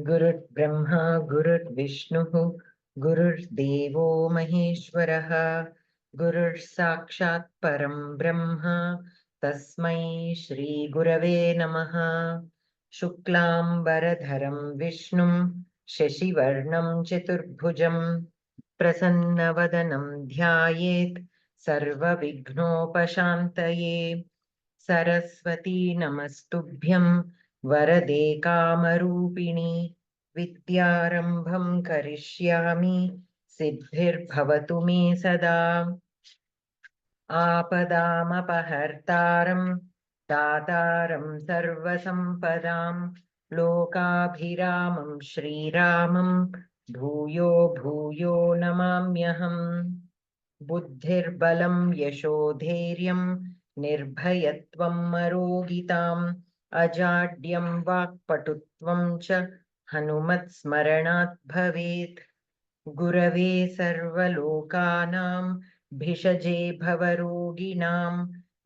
गुरुर्ब्रह्मा गुरुर्विष्णुः गुरुर्देवो महेश्वरः गुरुर्साक्षात् परं ब्रह्म तस्मै श्रीगुरवे नमः। शुक्लाम्बरधरं विष्णुं शशिवर्णं चतुर्भुजं प्रसन्नवदनं ध्यायेत् सर्वविघ्नोपशान्तये। सरस्वती नमस्तुभ्यं वरदे कामरूपिणी विद्यारम्भं करिष्यामि सिद्धिर्भवतु मे सदा। आपदामपहर्तारं दातारं सर्वसम्पदां लोकाभिरामं श्रीरामं भूयो भूयो नमाम्यहम्। बुद्धिर्बलं यशोधैर्यं निर्भयत्वं मरोगिताम् अजाड्यं वाक्पटुत्वं च हनुमत्स्मरणात् भवेत्। गुरवे सर्वलोकानां भिषजे भवरोगिणां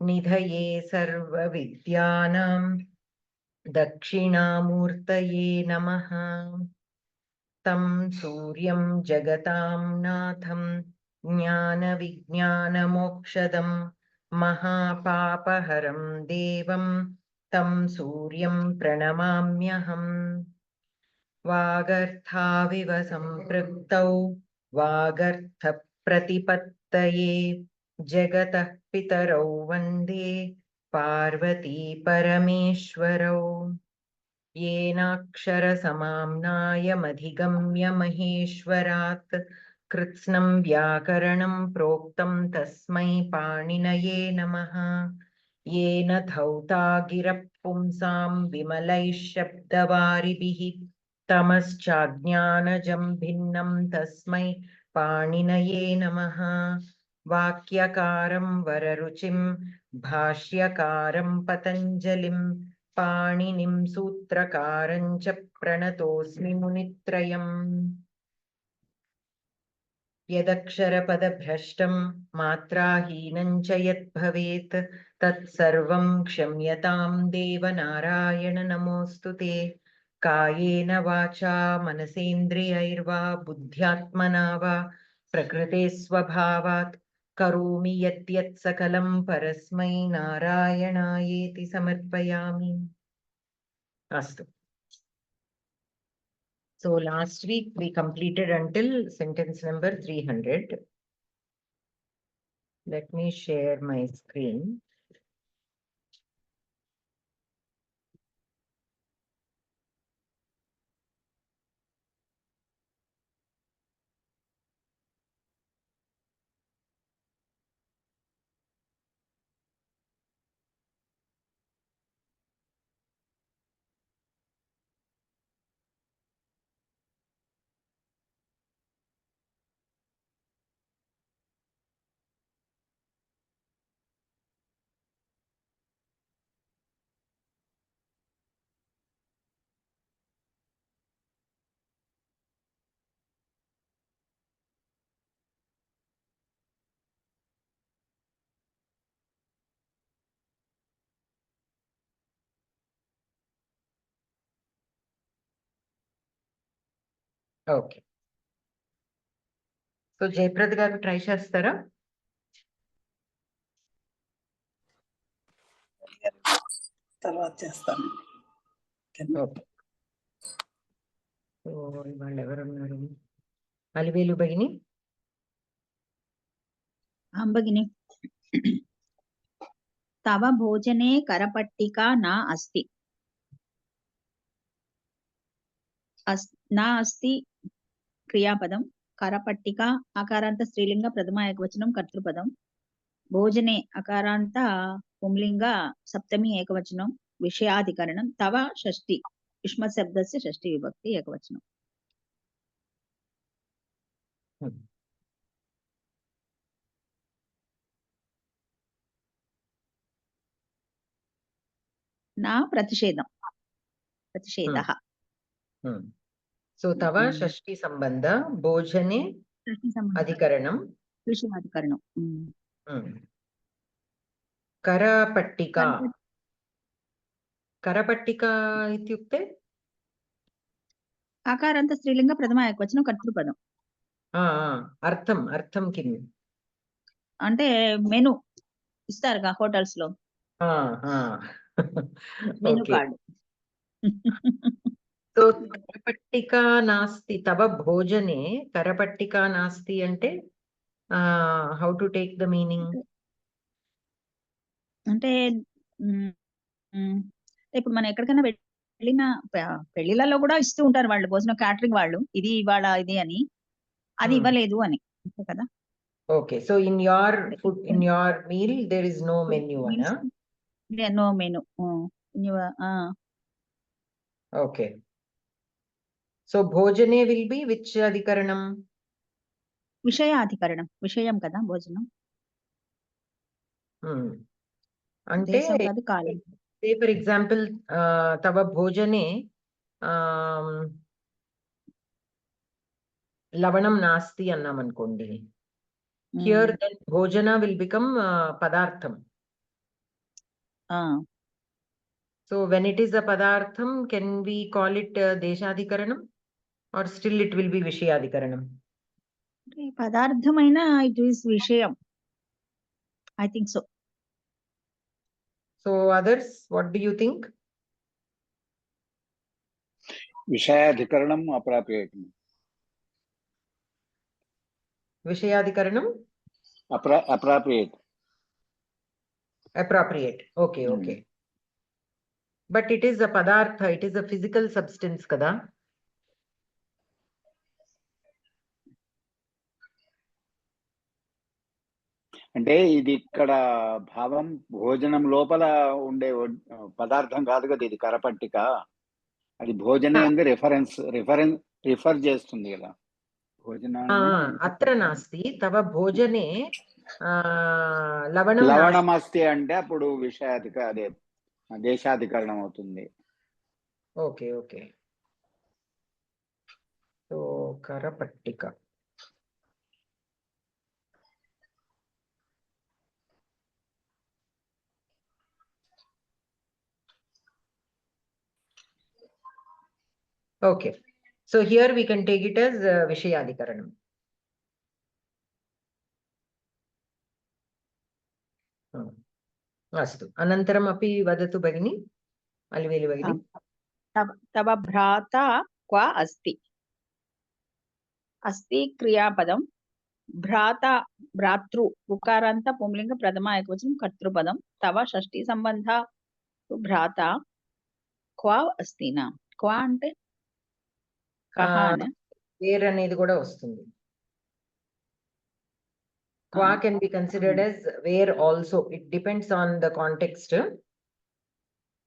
निधये सर्वविद्यानां दक्षिणामूर्तये नमः। तं सूर्यं जगतां नाथं ज्ञानविज्ञानमोक्षदं महापापहरं देवं तं सूर्यं प्रणमाम्यहम्। वागर्थाविव सम्पृक्तौ वागर्थप्रतिपत्तये जगतः पितरौ वन्दे पार्वती परमेश्वरौ। येनाक्षरसमाम्नायमधिगम्य महेश्वरात् कृत्स्नं व्याकरणं प्रोक्तं तस्मै पाणिनये नमः। येन धौता गिरः पुंसां विमलैः शब्दवारिभिः तमश्चाज्ञानजं भिन्नं तस्मै पाणिनये नमः। वाक्यकारं वररुचिं भाष्यकारं पतञ्जलिं पाणिनिं सूत्रकारं च प्रणतोऽस्मि मुनित्रयम्। यदक्षरपदभ्रष्टं मात्राहीनं च यद्भवेत् तत्सर्वं क्षम्यतां देवनारायण नमोऽस्तु ते। कायेन वाचा मनसेन्द्रियैर्वा बुद्ध्यात्मना वा प्रकृते स्वभावात् करोमि यद्यत् सकलं परस्मै नारायणायेति समर्पयामि। अस्तु. So last week we completed until sentence number 300. Let me share my screen. Okay. So Jayaprad garu try chestara. తర్వాత చేస్తాను. Okay. So ivalu evaru unnaru? Alivelu bagini. भगिनी तव भोजने करपट्टिका न अस्ति न अस्ति क्रियापदं करपट्टिका अकारान्त स्त्रीलिंग प्रथम एकवचनं कर्तृपदं भोजने अकारान्त पुंलिंग सप्तमी एकवचनं विषयाधिकरणं तव षष्ठी युष्मत् शब्दस्य षष्ठी विभक्ति एकवचनं न प्रतिषेधः So tava षष्ठी संबंध भोजने अधिकरणं विषयाधिकरणं करपट्टिका करपट्टिका इत्युक्ते అకారాంత స్త్రీలింగ ప్రథమ ఏకవచనం కర్తృపదం. అర్థం కిం? అంటే మెను ఇస్తారుగా హోటల్స్ లో, మెను ఓకే. కార్డు. సో కరపట్టికా నాస్తి తవ భోజనే, కరపట్టికా నాస్తి అంటే how to take the meaning? అంటే ఇప్పుడు మనం ఎక్కడికైనా వెళ్ళిన పెళ్లిళ్ళలో కూడా ఇస్తూ ఉంటారు వాళ్ళు భోజనం, క్యాటరింగ్ వాళ్ళు, ఇది ఇవాళ ఇది అని, అది ఇవ్వలేదు అని కదా. Okay, so in your food, in your meal there is no menu అనా? No menu. ఓకే, సో భోజనే విల్ బి విచ్ అధికరణం? విషయాధికరణం, విషయం కదా భోజనం. అంటే దేశం కాదు, కాలం. ఫర్ ఎగ్జాంపుల్ తవ భోజనే లవణం నాస్తి అన్నాం అనుకోండి, హియర్ దెన్ భోజన విల్ బికమ్ పదార్థం. So when it is a పదార్థం, కెన్ వి కాల్ ఇట్ దేశాధికరణం or still it will be విషయాధికరణం? పదార్థమైన ఇట్ ఈస్ విషయం, I think so. So others, what do you think? విషయాధికరణం అప్రాప్యేయం. విషయాధికరణం appropriate. Appropriate, okay okay. But it is a పదార్థ, it is a physical substance కదా. అంటే ఇది ఇక్కడ భావం భోజనం లోపల ఉండే పదార్థం కాదు కదా ఇది కరపట్టిక. అది భోజనే అంది రిఫర్ చేస్తుంది కదా భోజనాన్ని. అత్ర నాస్తి తవ భోజనే లవణమస్తి అంటే అప్పుడు అదే దేశాధికరణం అవుతుంది. ఓకే ఓకే, సో కరపట్టిక. Okay, so here we can take it as Vishayadhikaranam. Astu. Anantaram api vadatu bhagini. Aliveli bhagini. Tava bhrata kwa asti. Asti kriyapadam. Bhrata, bhratru, ukaranta pumlinga pradama ekvachanam kartrupadam. Tava shashti sambandha bhrata kwa asti na. Kwa ante where అనేది కూడా వస్తుంది. Kwa can be considered as where also. It depends on the context,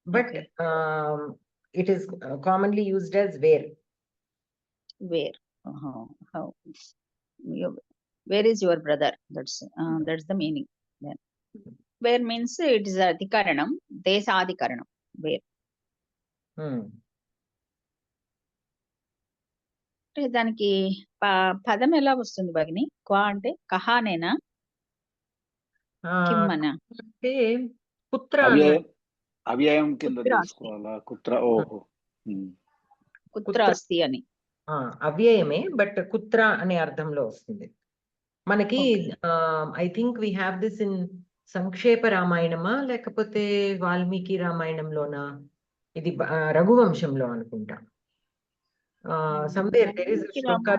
but it is commonly used as where. Where? How? Where is your brother? That's the meaning. Then where means it is adhikaranam, desadhikaranam. Where? అంటే దానికి పదం ఎలా వస్తుంది భగిని? క్వా అంటే కహానేనా, కిమ్మనా? అంటే కుత్ర అవ్యయం కింద తీసుకోవాలా? కుత్ర, ఓహో, కుత్ర అస్తి అని అవ్యయమే, బట్ కుత్ర అనే అర్థంలో వస్తుంది మనకి. I think we have this in సంక్షేప రామాయణమా లేకపోతే వాల్మీకి రామాయణంలోనా? ఇది రఘువంశంలో అనుకుంటా. somewhere there is a shloka,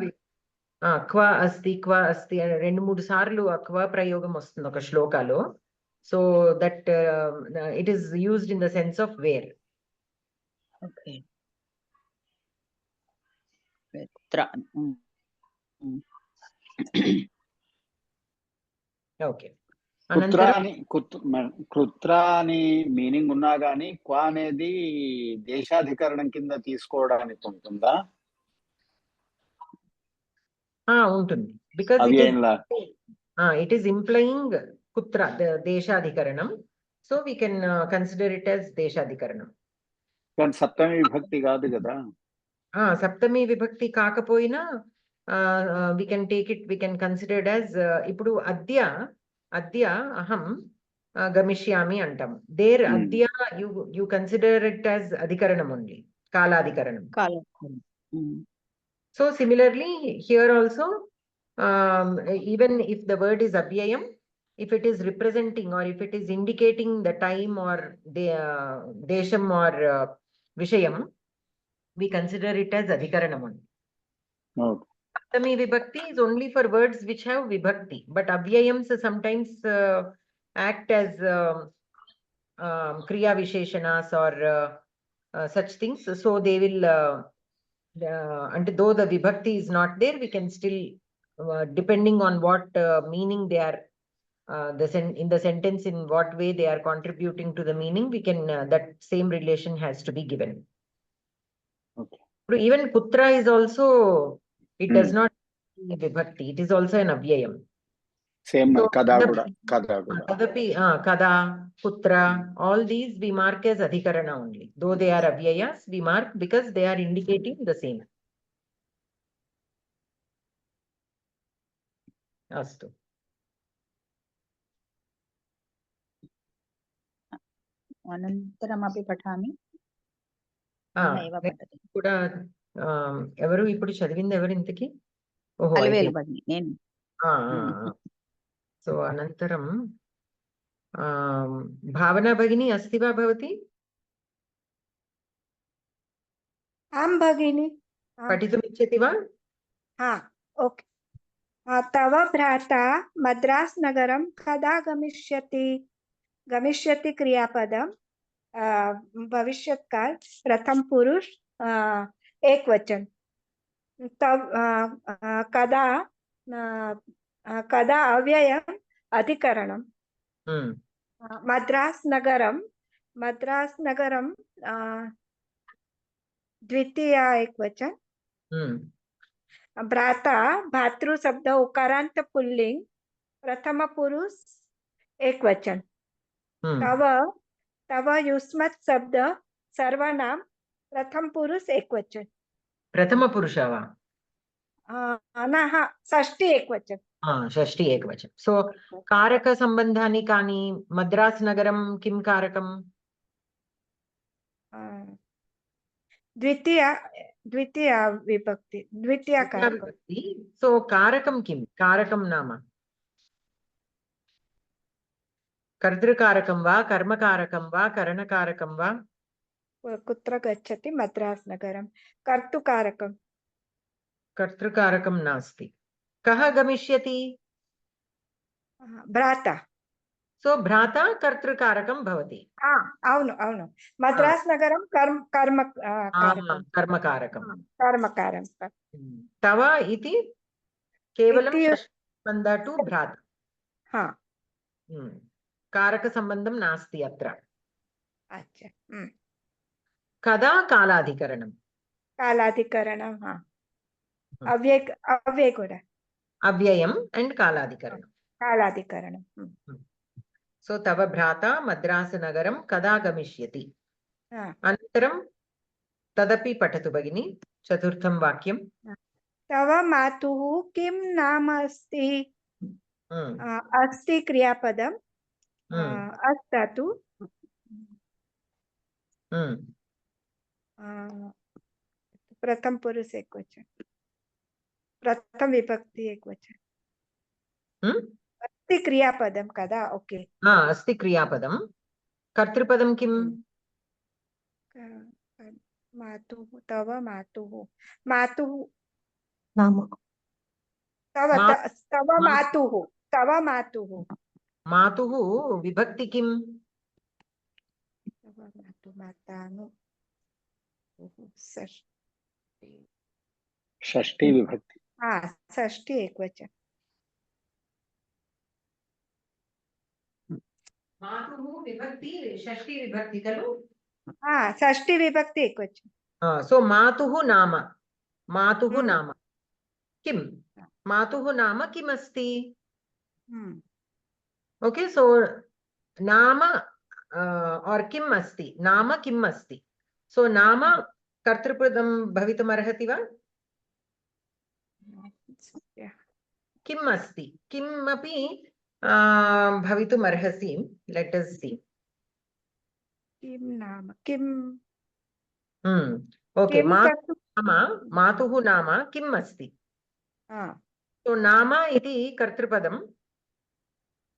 క్వా అస్తి క్వా అస్తి అని 2-3 సార్లు ఆ క్వా ప్రయోగం వస్తుంది ఒక శ్లోకాలో. So that it is used in the sense of where. Okay, okay. కృత్ర అని మీనింగ్ ఉన్నా గానీ క్వా అనేది దేశాధికరణం కింద తీసుకోవడానికి ఉంటుందా? ఉంటుంది, బికాజ్ ఇట్ ఈస్ ఇంప్లయింగ్ కుత్ర దేశాధికరణం. So we can consider it as దేశాధికరణం. కానీ సప్తమి విభక్తి కాదు కదా. సప్తమి విభక్తి కాకపోయినా we can take it, we can considered as. ఇప్పుడు అద్య అహం గమిష్యామి అంటాం. దేర్ అద్య యు కన్సిడర్ ఇట్ యాజ్ అధికరణం ఓన్లీ, కాలాధికరణం. So similarly, here also, even if the word is avyayam, if it is representing or if it is indicating the time or the desham or vishayam, we consider it as adhikaranam only. Okay. Saptami vibhakti is only for words which have vibhakti, but avyayams sometimes act as kriya visheshanas or such things. So they will, and though the vibhakti is not there, we can still, depending on what meaning they are, in the sentence, in what way they are contributing to the meaning, we can, that same relation has to be given. Okay. Even putra is also, it does not vibhakti, it is also an avyayam. Same So, kada kuda, kada kuda. tadapi, kada, putra, all these we mark as adhikarana only. Though they are avyayas, we mark because they are indicating the same. Astu. అనంతరమపి పఠామి నైవ పఠతి కూడా ఎవరు ఇప్పుడు చదివింది ఎవరు ఇంతకి? ఓహో, అలవేలు భగిని నేను. So అనంతరం భావనా భగిని అస్తి వా భవతి? आं भगिनी पठितुमिच्छति वा? हाँ, ओके। तव भ्राता मद्रास नगरं कदा गमिष्यति? गमिष्यति क्रियापदम भविष्यत्काल प्रथम पुरुष एकवचन। तब कदा कदा अव्ययम अधिकरणम। मद्रास नगरम द्वितीय एकवचन। भ्राता भातृ शब्द उकारांत पुल्लिंग प्रथम पुरुष एकवचन। तव युष्मत् शब्द सर्वनाम प्रथम पुरुष एकवचन। प्रथम पुरुष वा? षष्ठी एकवचन। षष्ठी एकवचन। सो कारक संबंधानि कानि? मद्रास नगरं किं कारकम्? द्वितीय विभक्ति, द्वितीय कारकम्। सो कारकं किं? कारकं नाम कर्तृकारकं वा, कर्मकारकं वा, करणकारकं वा? कुत्र गच्छति? मद्रास नगरं। कर्तृकारकं। कर्तृकारकं नास्ति। कः गमिष्यति? भ्राता। सो भ्राता कर्तृकारकं भवति। అవును అవును మద్రాస్ నగరం कर्मकारकं। तव इति केवलं षष्ठीसम्बन्ध टु भ्राता। कारकसम्बन्धं नास्ति अत्र। अच्छा। कदा कालाधिकरणं? कालाधिकरणं अव्यय కూడా अव्ययम् एंड कालाधिकरणं। कालाधिकरणं। सो तव भ्राता मद्रास नगरं कदा गमिष्यति? अनन्तरं तदपि पठतु भगिनी, चतुर्थं वाक्यं। तव मातुः किं नाम अस्ति? अस्ति क्रियापदम् अस्तातु प्रथम पुरुष एकवचन, प्रथम विभक्ति एकवचन। अस्ति क्रियापदं कदा? ओके। अस्ति क्रियापदं। कर्तृपदं किं? मातुः। तव मातुः। मातुः नाम तव मातुः। तव मातुः। मातुः विभक्ति किं? तव मातुः मातानु षष्ठी विभक्ति। षष्ठी एकवचन। मातुः विभक्ति षष्ठी विभक्ति खलु? षष्ठी विभक्ति एकवचन। सो मातुः नाम, मातुः नाम किं? मातुः नाम किम् अस्ति? ओके, सो नाम और किम् अस्ति? नाम किम् अस्ति? सो नाम कर्तृपदं भवितुमर्हति वा? किम् अस्ति? किमपि भवितुमर्हसि। लेट् अस् सी। किं नाम किं? ओके, नाम मातुः नाम किम् अस्ति? So nama iti kartrupadam.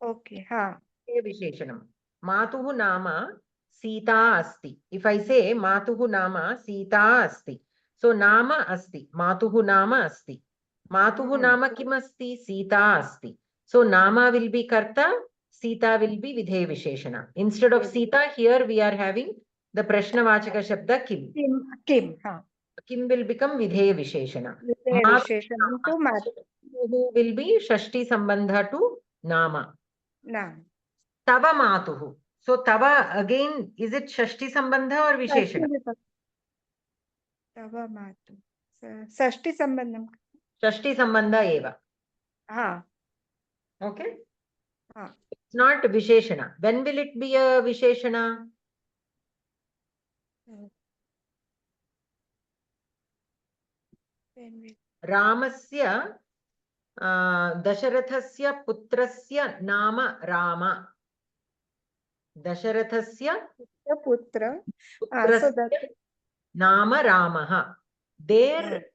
Okay. Ha. Visheshanam. Matuhu nama Sita asti. If I say Matuhu nama Sita asti. So nama asti. Matuhu nama asti. Matuhu nama kim asti? Sita asti. So nama will be karta. Sita will be vidhe visheshana. Instead of Sita, here we are having the Prashnavachaka Shabda kim. Kim. Ha. Kim will become vidhe visheshana. Vidhe visheshana to Matu. Who will be Shashti Sambandha to Nama. Na. Tava Matuhu. So Tava again, is it Shashti Sambandha or Visheshana? Tava Matu. Sashti Sambandham. Shashti Sambandha eva. Ha. Okay. Ha. It's not Visheshana. When will it be a Visheshana? Ramasya Dasharathasya putrasya nama Rama. Dasharathasya Putra. putrasya So that nama Ramaha. There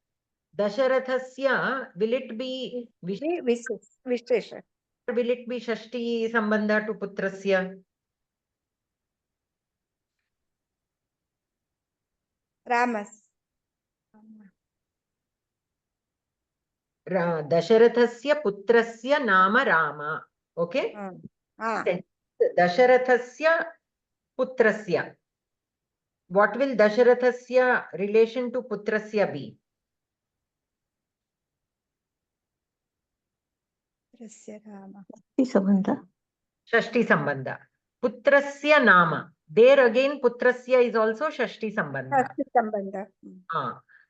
Dasharathasya, will it be Vishesha. will it be Shashti Sambandha to putrasya? Ramas. Dasharathasya putrasya nama Rama. Okay? Dasharathasya putrasya. What will Dasharathasya relation to putrasya be? Shashti Sambandha. Putrasya nama. There again Putrasya is also Shashti Sambandha. Shashti Sambandha.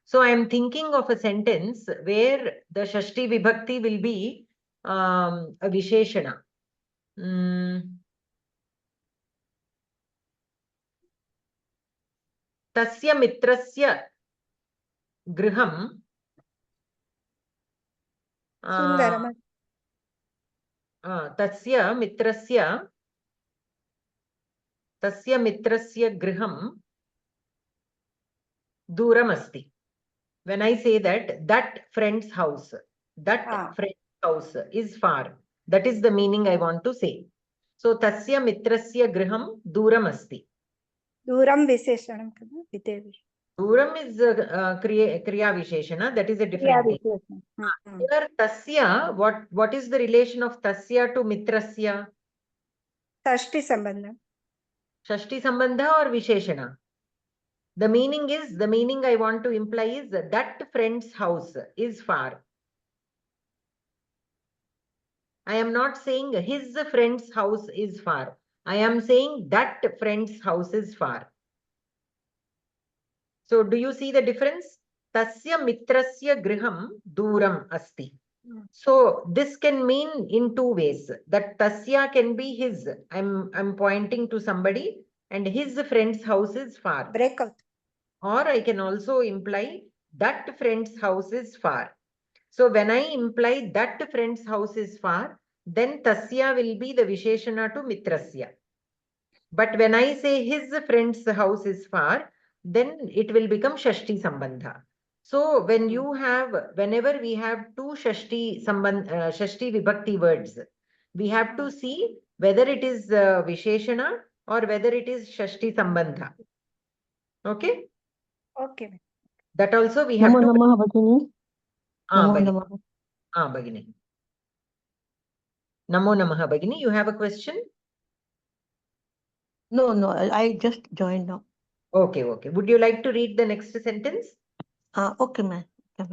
So I am thinking of a sentence where the Shashti Vibhakti will be a Visheshana. Tasya mitrasya griham Sundaram. tasya mitrasya griham duram asti. When I say that friend's house, friend's house is far. That is the meaning I want to say. So tasya mitrasya griham duram asti. Duram Visheshanam. Duram is Kriya Visheshana. That is a different thing. Here tasya, what is the relation of tasya to mitrasya? Shashti Sambandha. Shashti Sambandha or Visheshana? The meaning I want to imply is that friend's house is far. I am not saying his friend's house is far. I am saying that friend's house is far. So do you see the difference? Tasya mitrasya griham duram asti. So this can mean in two ways. That tasya can be his. I'm pointing to somebody and his friend's house is far. Breakout. Or I can also imply that friend's house is far. So when I imply that friend's house is far, then tasya will be the visheshana to mitrasya. But when I say his friend's house is far, then it will become Shashti Sambandha. So when whenever we have two Shashti Vibhakti words, we have to see whether it is Visheshana or whether it is Shashti Sambandha. Okay? Okay. That also we have to... Namo Namo Bhagini. Namo Namaha Bhagini. You have a question? No, I just joined now. Okay. Would you like to read the next sentence? Okay, ma'am.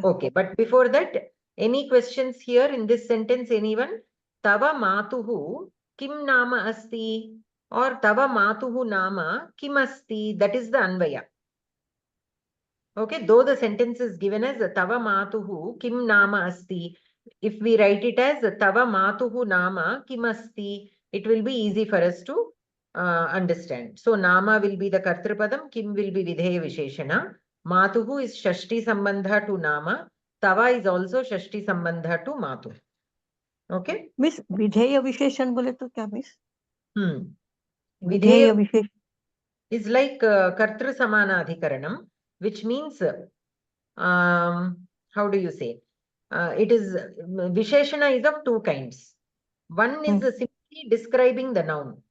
Okay, but before that, any questions here in this sentence, anyone? Tava matuhu kim nama asti or tava matuhu nama kim asti? That is the anvaya. Okay, though the sentence is given as tava matuhu kim nama asti, if we write it as tava matuhu nama kim asti, it will be easy for us to understand. So nama will be the kartrupadam, kim will be vidheya visheshana. Matuhu is Shashti Sambandha to Nama. Tava is also Shashti Sambandha to Matu. Okay? Miss, Vidheya Visheshan bole to kya, miss? Vidheya is like Kartru Samana Adhikaranam, which means how do you say? It is Visheshana is of two kinds. One is simply describing the noun.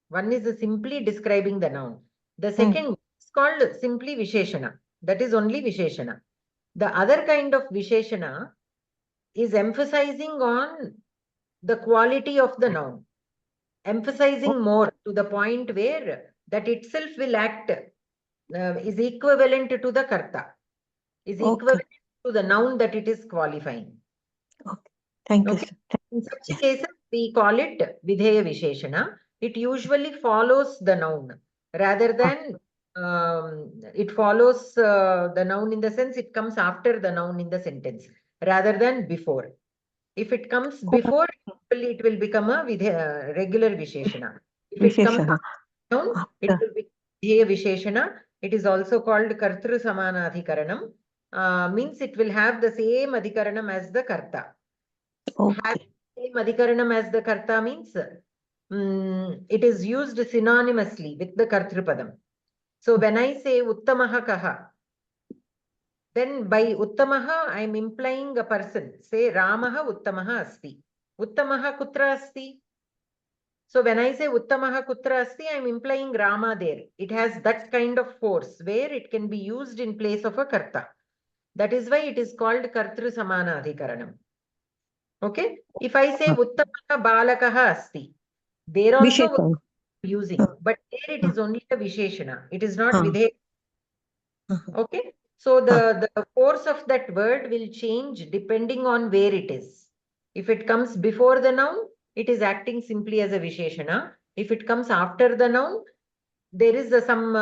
One is simply describing the noun. The second is called simply Visheshana. That is only Visheshana. The other kind of Visheshana is emphasizing on the quality of the noun, emphasizing more to the point where that itself will act, is equivalent to the karta, is equivalent to the noun that it is qualifying. Okay. Thank you, Okay. sir. In such cases, we call it Videya Visheshana. It usually follows the noun rather than it follows the noun in the sense it comes after the noun in the sentence rather than before. If it comes before, it will become a regular Visheshana. If it comes Visheshana. after noun, it will be Videya Visheshana. It is also called Kartru Samanadhikaranam. Means it will have the same adhikaranam as the karta. Okay. Same adhikaranam as the karta means it is used synonymously with the kartrupadam. So when I say uttamaha kaha, then by uttamaha I am implying a person. Say Ramaha uttamaha asti. Uttamaha kutra asti. So when I say uttamaha kutra asti, I am implying Rama there. It has that kind of force where it can be used in place of a karta. That is why it is called kartru samana adhikaranam. Okay. If I say uttamaha balakaha asti, there also Visheshana. using, but there it is only a visheshana. It is not vidhe. Okay. So the force of that word will change depending on where it is. If it comes before the noun, it is acting simply as a visheshana. If it comes after the noun, there is some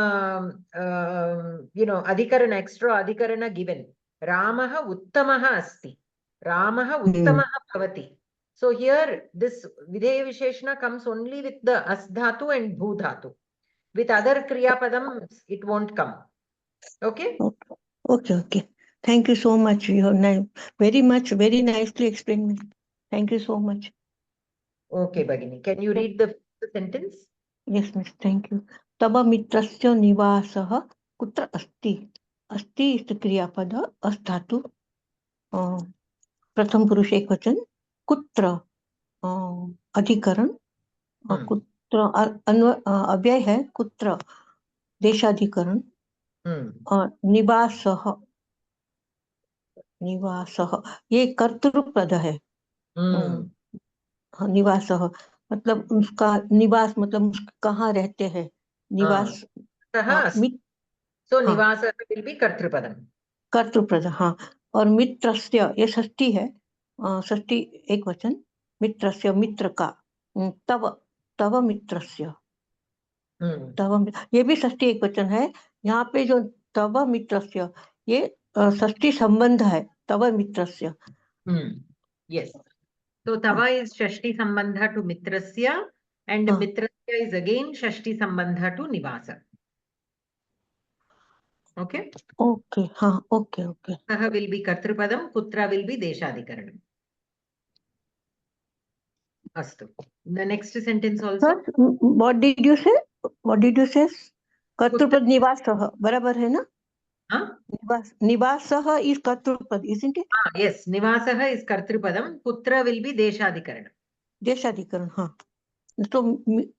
adhikarana, extra adhikarana given. Ramaha uttamaha asti. Ramaha uttamaha bhavati. So here this videya visheshana comes only with the as dhatu and bhu dhatu. With other kriya padam, it won't come. Okay. Okay. Thank you so much. You have very nicely explained me. Thank you so much. Okay, Bhagini. Can you read the sentence? Yes, miss. Thank you. Tava mitrasya nivasah kutra asti. Asti is the kriyapada, astatu. प्रथम पुरुष एकवचन. कुत्र अधिकरण. कुत्र अव्यय है. कुत्र देशाधिकरण. निवासः ये कर्तृपद है. निवासः मतलब उसका निवास, मतलब कहाँ रहते हैं. निवास. So nivasa will be कर्तृपदम. कर्तृपद. हाँ. और मित्रस्य ये षष्ठी है. षष्ठी एक वचन. मित्रस्य मित्र का. तव मित्रस्य. ये भी षष्ठी एक वचन है. यहाँ पे जो तव मित्रस्य ये षष्ठी संबंध है. तव मित्रस्य. Yes. So tava is shashti sambandha to mitrasya and mitrasya is again shashti sambandha to nivasa. Okay. Okay. हाँ. Okay. Saha will be kartrupadam, kutra will be deshadikaranam. Astu. The next sentence also. Sir, what did you say? कर्तृपद निवासः बराबर है ना. निवासः is कर्तृपद, isn't it? Yes, निवासः is कर्तृपदम. कुत्र will be देशाधिकरण. देशाधिकरण. हाँ. तो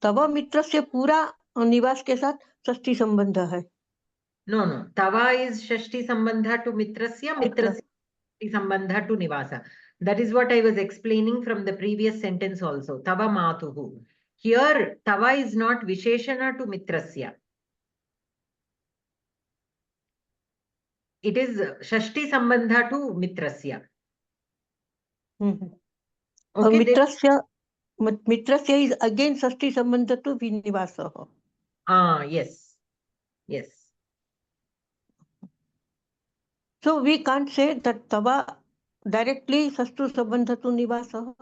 तव मित्र से पूरा निवास के साथ षष्ठी संबंध है. No. Tava is shashti sambandha to mitrasya, mitrasya shashti sambandha to nivasa. That is what I was explaining from the previous sentence also. Tava matuhu. Here, tava is not visheshana to mitrasya. It is shashti sambandha to mitrasya. Okay. मित्रस्य is again षष्ठी संबंध to निवासः. Yes. So we can't say that tava directly षष्ठी संबंध to निवासः.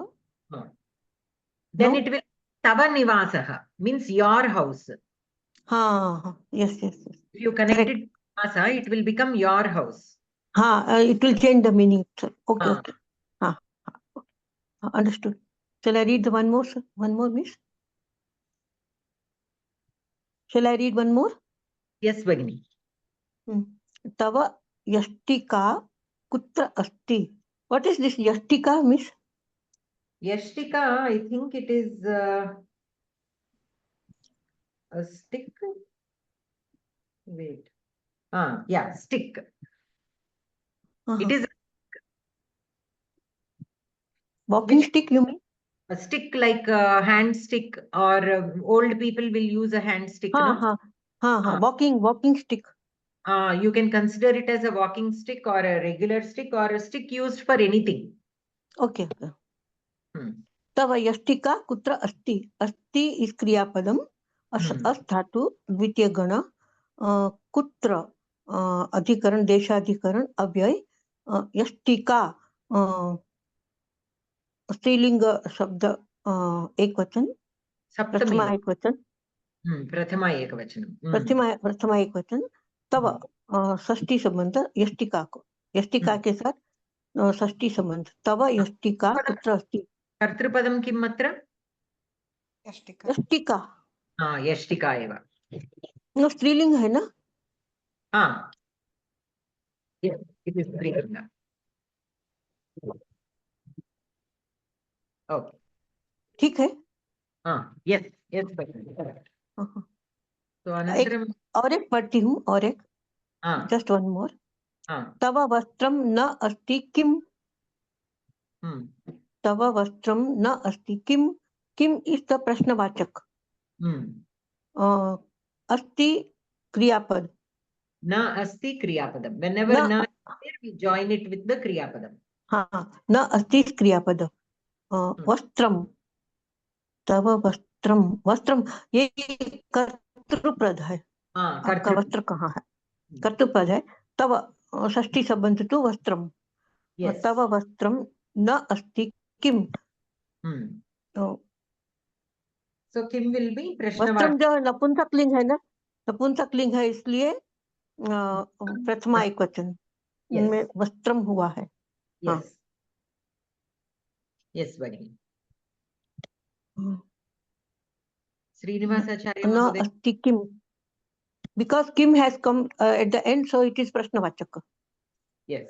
Then it will tava nivasaha means your house. Yes. If you connect it to nivasa, it will become your house. It will change the meaning. Okay. Understood. Shall I read one more, sir? One more, miss? Shall I read one more? Yes, Bhagini. Tava यष्टिका कुत्र अस्ति? What is this yastika, miss? Yashtika, I think it is a stick. Wait. Yeah, stick. It is Walking which- stick, you mean? a stick like a hand stick, or old people will use a hand stick, no? Walking stick. You can consider it as a walking stick or a regular stick or a stick used for anything. Okay. Hmm. तव यष्टिका कुत्र अस्ति? अस्ति is क्रियापदम. Hmm. अस् धातु द्वितीय गण. कुत्र अधिकरण देशाधिकरण अव्यय. यष्टिका स्त्रीलिंग शब्द एक वचन. प्रथमा एक वचन. प्रथमा एक वचन. प्रथमा एक वचन. तव षष्ठी संबंध यष्टिका को. यष्टिका के साथ षष्ठी संबंध. तव यष्टिका कुत्र अस्ति? कर्तृपदं किम् अत्र? यष्टिका. यष्टिका एव. नो स्त्रीलिंग है ना? It is स्त्रीलिंग. ओके, ठीक है. Yes yes, correct. तो अनन्तरं और एक पढ़ती हूँ. और एक जस्ट वन मोर. तव वस्त्रं न अस्ति किम? तव वस्त्रं न अस्ति किम? किम इज द प्रश्नवाचक. अस्ति क्रियापद. न अस्ति क्रियापदम. Whenever na is there, we join it with the क्रियापदम. न अस्ति क्रियापद. वस्त्रम. तव वस्त्रम. वस्त्रम ये कर्तृपद है. आपका वस्त्र कहाँ है? कर्तृपद है. तव षष्ठी संबंध टू वस्त्रम. तव वस्त्रम न अस्ति किम. So किम will be वस्त्रम जो नपुंसकलिंग है ना, नपुंसकलिंग है, इसलिए प्रथमा एक वचन में वस्त्रम हुआ है. यस यस भगिनी. श्रीनिवासाचार्य न महोदय. अस्ति किम, because kim has come at the end, so it is प्रश्नवाचक. यस.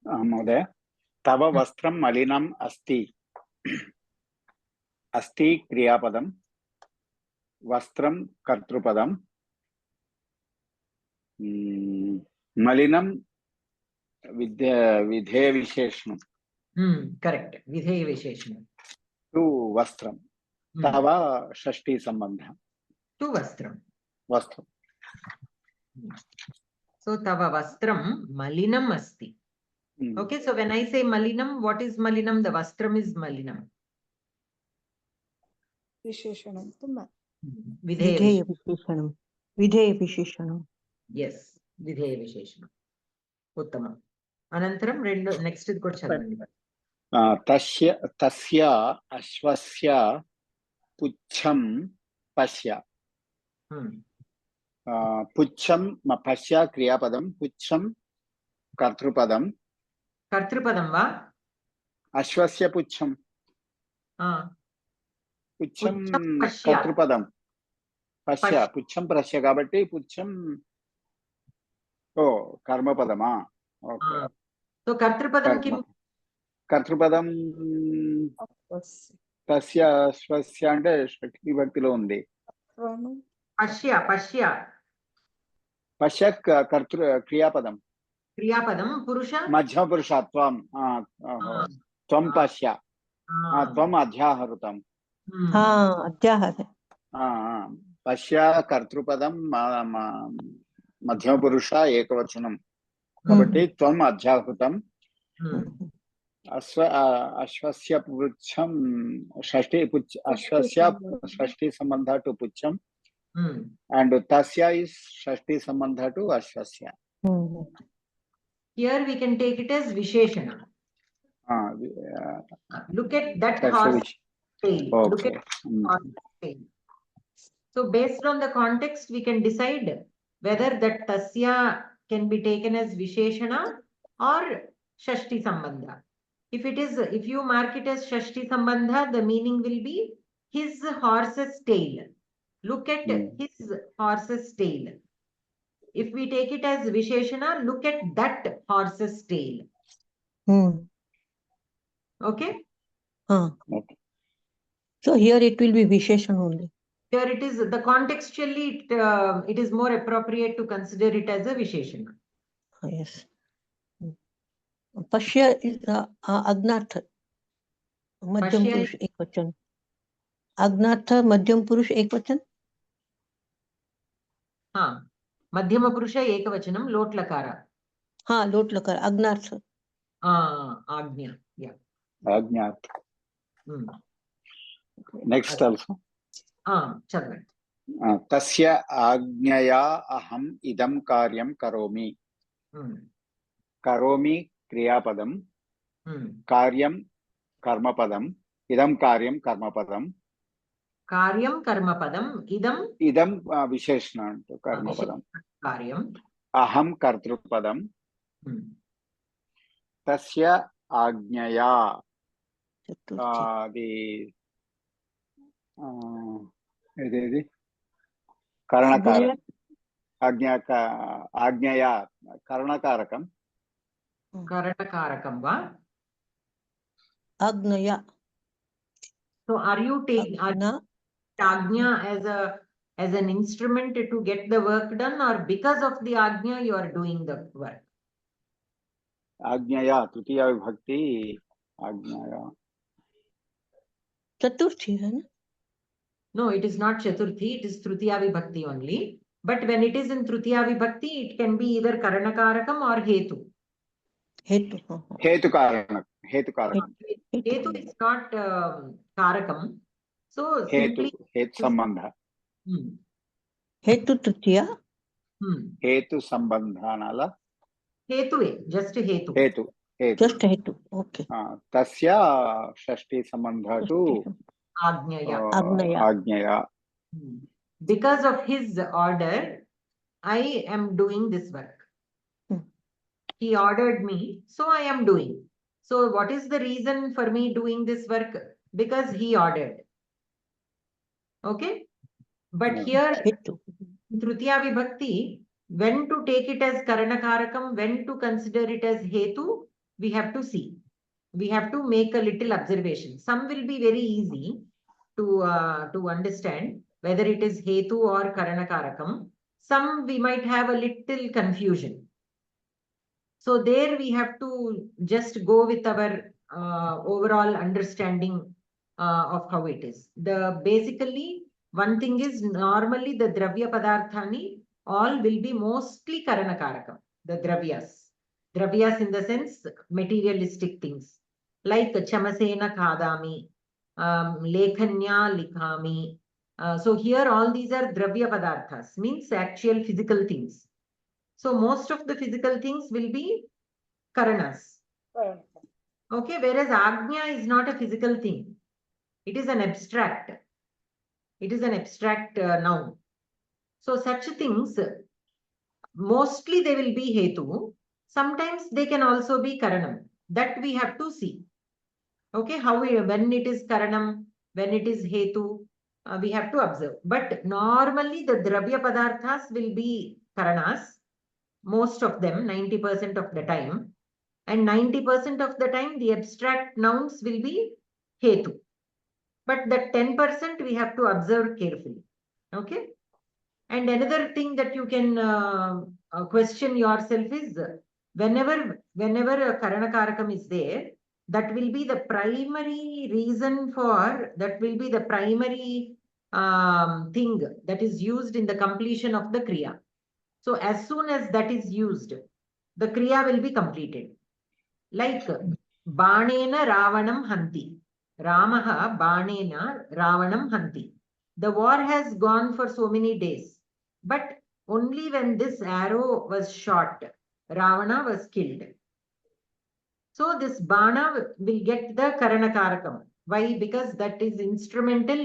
महोदय, तव वस्त्रं मलिनम् अस्ति. अस्ति क्रियापदं, वस्त्रं कर्तृपदं, मलिनं विधेय विशेषणं. करेक्ट, विधेय विशेषणं टु वस्त्रं. तव षष्ठी संबंधः. टु वस्त्रं. वस्त्रं. So तव वस्त्रं मलिनम् अस्ति. Okay, so when I say malinam, what is malinam? The vastram is malinam. विशेषणं. विधेय विशेषणं. विधेय विशेषणं. Yes, विधेय विशेषणं. उत्तमम्. अनन्तरं रेंडो नेक्स्ट इद कोड चलंడి. तस्य अश्वस्य पुच्छं पश्य. पुच्छं पश्य क्रियापदं, पुच्छं कर्तृपदं. कर्तृपदं वा? अश्वस्य पुच्छं. पुच्छं कर्तृपदं. पश्य पुच्छं पश्य కాబట్టి పుच्छం कर्मपदमा. ओके. तो कर्तृपदं किम? कर्तृपदं तस्य अश्वस्य అంటే షష్ఠీ విభక్తిలో ఉంది. पश्य पश्य पश्य कर्तृ क्रियापदं. क्रियापदं पुरुष मध्यम पुरुषत्वं. त्वं पश्य. त्वम् अध्याहृतं. अध्याहर. पश्य कर्तृपदं मध्यम पुरुष एकवचनं కాబట్టి त्वम् अध्याहृतं. अश्वस्य पुच्छं षष्ठी अश्वस्य षष्ठी संबंध टू पुच्छं and tasya is षष्ठी संबंध to अश्वस्य. Here we can take it as visheshana. Look at that horse tail. Okay. Look at horse tail. So based on the context, we can decide whether that tasya can be taken as visheshana or shashti sambandha. If you mark it as shashti sambandha, the meaning will be his horse's tail. Look at his horse's tail. if we take it as Visheshana, look at that horse's tail. Okay? Okay. So here it will be Visheshan only. Here it is, the contextually, it is more appropriate to consider it as a Visheshana. Yes. Pashya is Agnartha. Madhyam Pashya Purush Ekvachan. Agnartha Madhyam Purush Ekvachan. हाँ, मध्यम पुरुष एकवचनम लोट लकार. हाँ, लोट लकार Agnartha. आज्ञा. Yeah. Ajnat. Next also. चलना. Tasya ajnaya aham idam karyam karomi. Karomi kriyapadam. Karyam karmapadam. Idam karyam karmapadam. Karyam karmapadam. Idam Visheshana karmapadam. Karyam. Aham kartrupadam. Tasya ajnaya. The Karanakarakam. Ajnaya Karanakarakam. Karanakarakam va? Agnaya. So are you taking Ajna as an instrument to get the work done, or because of the Ajna you are doing the work? Ajnaya, Tritiya Vibhakti, Ajnaya. Chaturthi hai na? No, it is not Chaturthi, it is Tritiya Vibhakti only. But when it is in Tritiya Vibhakti, it can be either Karanakarakam or Hetu. Hetu. Hetu Karakam. Hetu is not Karakam. So simply Hetu Sambandha. Hetu Tritiya. Hetu Sambandhanala. Hetu, just Hetu. Hetu. Just Hetu. Okay. Tasya Shashti Sambandha to Ajnaya. Because of his order, I am doing this work. He ordered me, so I am doing. So what is the reason for me doing this work? Because he ordered. Okay? But here, Tritiya Vibhakti, when to take it as Karanakarakam, when to consider it as Hetu, we have to see. We have to make a little observation. Some will be very easy to understand, whether it is Hetu or Karanakarakam. Some we might have a little confusion. So there we have to just go with our overall understanding of how it is. Basically, one thing is, normally the Dravya Padarthani all will be mostly Karanakarakam, the Dravyas. Dravyas in the sense materialistic things, like Chamasena Khadami, Lekhanya Likhami. So here all these are Dravya Padarthas, means actual physical things. So most of the physical things will be Karanas. Okay, whereas Ajna is not a physical thing. It is an abstract. It is an abstract noun. So such things, mostly they will be Hetu. Sometimes they can also be Karanam. That we have to see. Okay, when it is Karanam, when it is Hetu, we have to observe. But normally the Dravya Padarthas will be Karanas. Most of them, 90% of the time. And 90% of the time, the abstract nouns will be Hetu. But that 10% we have to observe carefully. Okay? And another thing that you can question yourself is, whenever a Karanakarakam is there, that will be the primary reason for, that will be the primary thing that is used in the completion of the Kriya. So as soon as that is used, the Kriya will be completed. Like Banena Ravanam Hanti. Ramaha Banena Ravanam Hanti. The war has gone for so many days. But only when this arrow was shot, Ravana was killed. So this Bana will get the Karanakarakam. Why? Because that is instrumental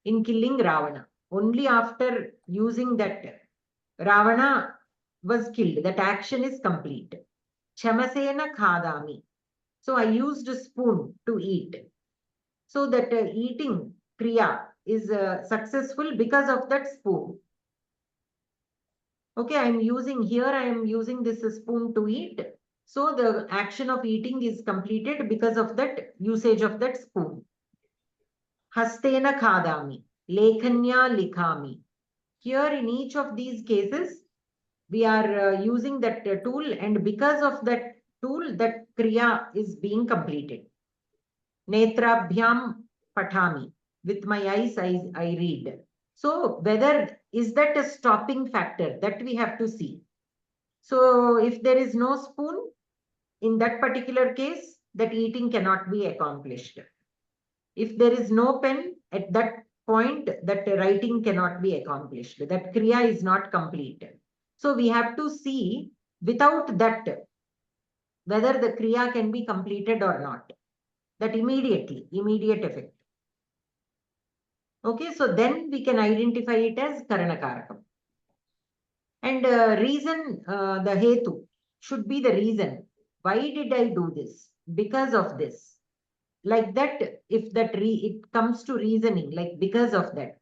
in killing Ravana. Only after using that, Ravana was killed. That action is complete. Chamasena Khadami. So I used a spoon to eat. So that eating Kriya is successful because of that spoon. Okay, I am using this spoon to eat. So the action of eating is completed because of that usage of that spoon. Hastena khadami, lekhanya likhami. Here in each of these cases, we are using that tool, and because of that tool, that kriya is being completed. Netrabhyam patami. With my eyes, I read. So whether is that a stopping factor, that we have to see. So if there is no spoon, in that particular case, that eating cannot be accomplished. If there is no pen, at that point, that writing cannot be accomplished. That kriya is not complete. So we have to see without that whether the kriya can be completed or not. That immediate effect. Okay, so then we can identify it as karanakarakam. And reason, the hetu should be the reason. Why did I do this? Because of this. Like that, if that it comes to reasoning, like because of that.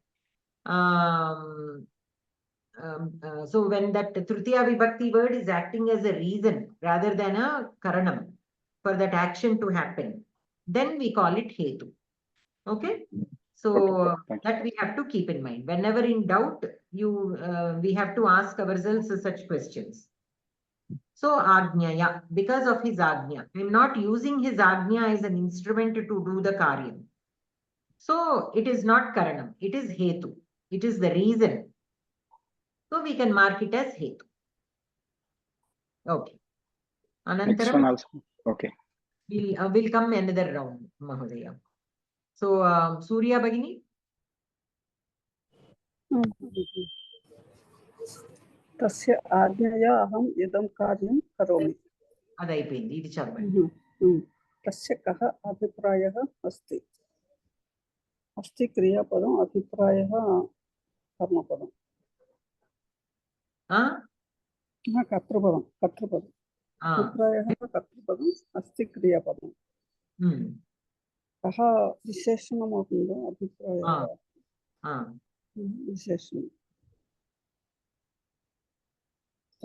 So when that Tritiya Vibhakti word is acting as a reason rather than a karanam for that action to happen, then we call it hetu. Okay? So that we have to keep in mind. Whenever in doubt, we have to ask ourselves such questions. So Agnyaya, because of his Agnya. I am not using his Agnya as an instrument to do the karyam. So it is not karanam, it is hetu. It is the reason. So we can mark it as hetu. Okay. Next one also. Okay. We'll come another round, Mahodaya. So Surya Bhagini. तस्य आज्ञया अहम इदं कार्यं करोमि. अदयिपोयिंది ఇది చదవండి. तस्य कः अभिप्रायः अस्ति. अस्ति क्रियापदं, अभिप्रायः कर्मपदं. कर्तृपदं अभिप्रायः कर्तृपदं, अस्ति क्रियापदं. कः विशेषणम् అవుతుందో अभिप्रायः विशेषणं.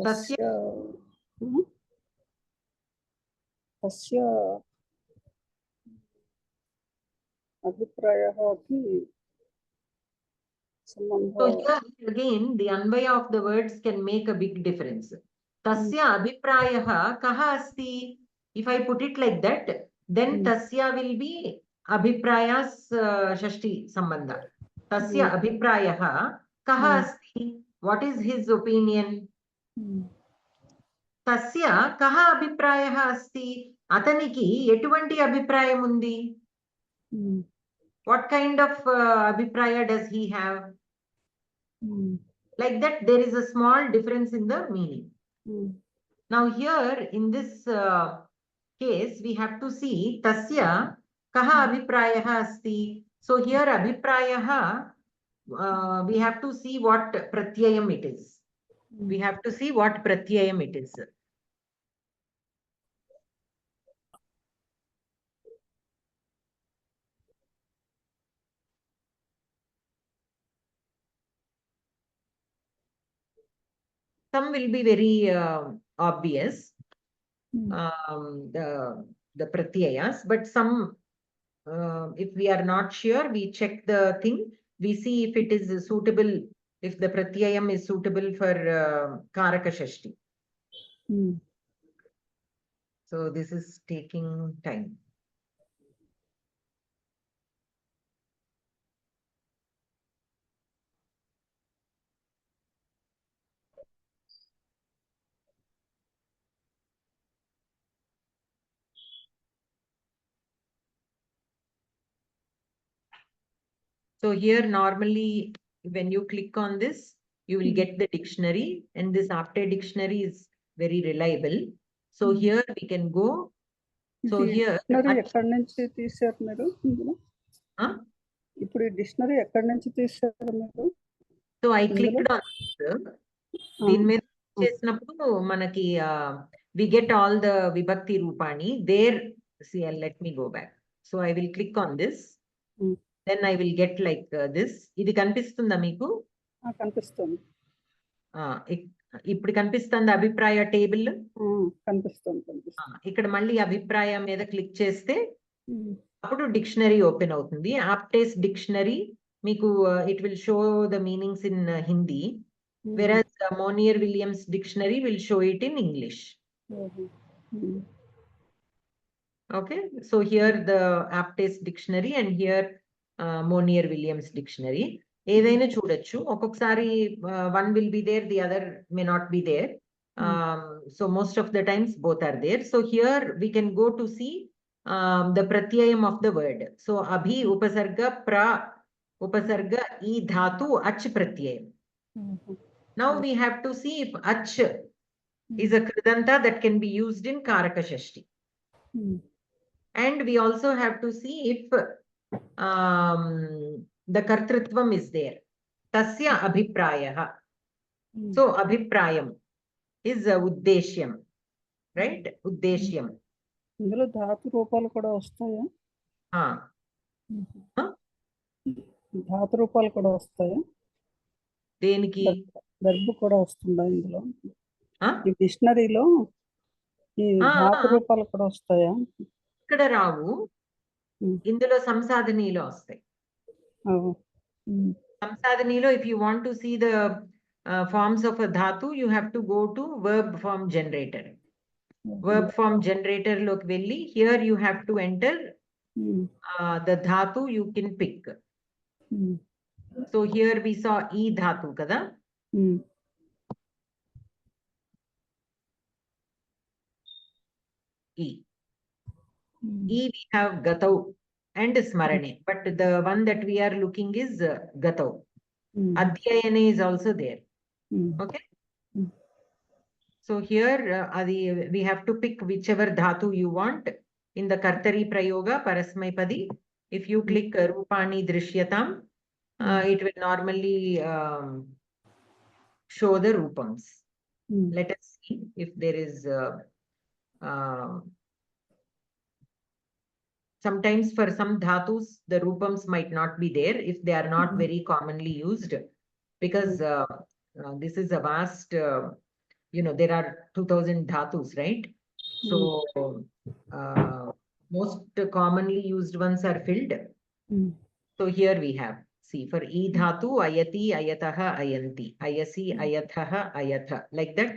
तस्य अभिप्रायः अपि सम्बन्धः. So here again, the anvaya of the words can make a big difference. Tasya abhiprayah kaha asti. If I put it like that, then tasya will be abhiprayas shashti sambandha. Tasya abhiprayah kaha asti. What is his opinion? Tasya kaha abhiprayah asti. Ataniki etuvanti abhiprayam undi. What kind of abhipraya does he have? Like that, there is a small difference in the meaning. Now here, in this case, we have to see tasya kaha abhiprayah asti. So here abhiprayah, we have to see what pratyayam it is. We have to see what pratyayam it is. Some will be very obvious, the pratyayas, but some, if we are not sure, we check the thing, we see if it is suitable, if the pratyayam is suitable for karaka shashti. So this is taking time. So here normally when you click on this, you will get the dictionary, and this after dictionary is very reliable. So here we can go. So here ఎక్కడి నుంచి తీశారు మీరు? ఇప్పుడు ఈ dictionary ఎక్కడి నుంచి తీశారు మీరు? So I clicked on దీని మీద చేసినప్పుడు మనకి we get all the vibhakti rupani there. See, let me go back. So I will click on this. Then I will get like this. ఇది కనిపిస్తుందా మీకు? కనిపిస్తుంది. ఇప్పుడు కనిపిస్తుంది అభిప్రాయ టేబుల్. కనిపిస్తుంది. ఇక్కడ మళ్ళీ అభిప్రాయ మీద క్లిక్ చేస్తే ఉమ్, అప్పుడు డిక్షనరీ ఓపెన్ అవుతుంది. ఆప్టేస్ డిక్షనరీ మీకు it will show the meanings in Hindi, whereas Monier Williams dictionary will show it in English. Okay, so here the aptase dictionary and here Monier Williams dictionary. ఏదైనా చూడొచ్చు. ఒక్కొక్కసారి one will be there, the other may not be there. So most of the times both are there. So here we can go to see the pratyayam of the word. So abhi upasarga, pra upasarga, e dhatu, ach pratyayam. Now we have to see if ach is a kridanta that can be used in Karaka Shashti. And we also have to see if the kartritvam is there. Tasya abhiprayah. So abhiprayam is uddeshyam, right? Uddeshyam. ఇందులో ధాతు రూపాలు కూడా వస్తాయా? ధాతు రూపాలు కూడా వస్తాయా? దేనికి? Verb కూడా వస్తుందా ఇందులో? ఈ డిక్షనరీలో ఈ ధాతు రూపాలు కూడా వస్తాయా? ఇక్కడ రావు, ఇందులో సంసాధనీలో వస్తాయి. సంసాధనీలో if you want to see the forms of a dhatu, you have to go to verb form generator. Verb form generator loki velli, here you have to enter the dhatu you can pick. So here we saw e dhatu kada. E we have gatau and smarane, but the one that we are looking is gatau. Adhyayane is also there. Okay, so here we have to pick whichever dhatu you want in the kartari prayoga parasmaipadi. If you click rupani drishyatam, it will normally show the rupams. Let us see if there is sometimes for some dhatus the rupams might not be there if they are not very commonly used, because this is a vast there are 2000 dhatus, right? So most commonly used ones are filled. So here we have, see, for e dhatu ayati, ayataha, ayanti, ayasi, ayathaha, ayatha, like that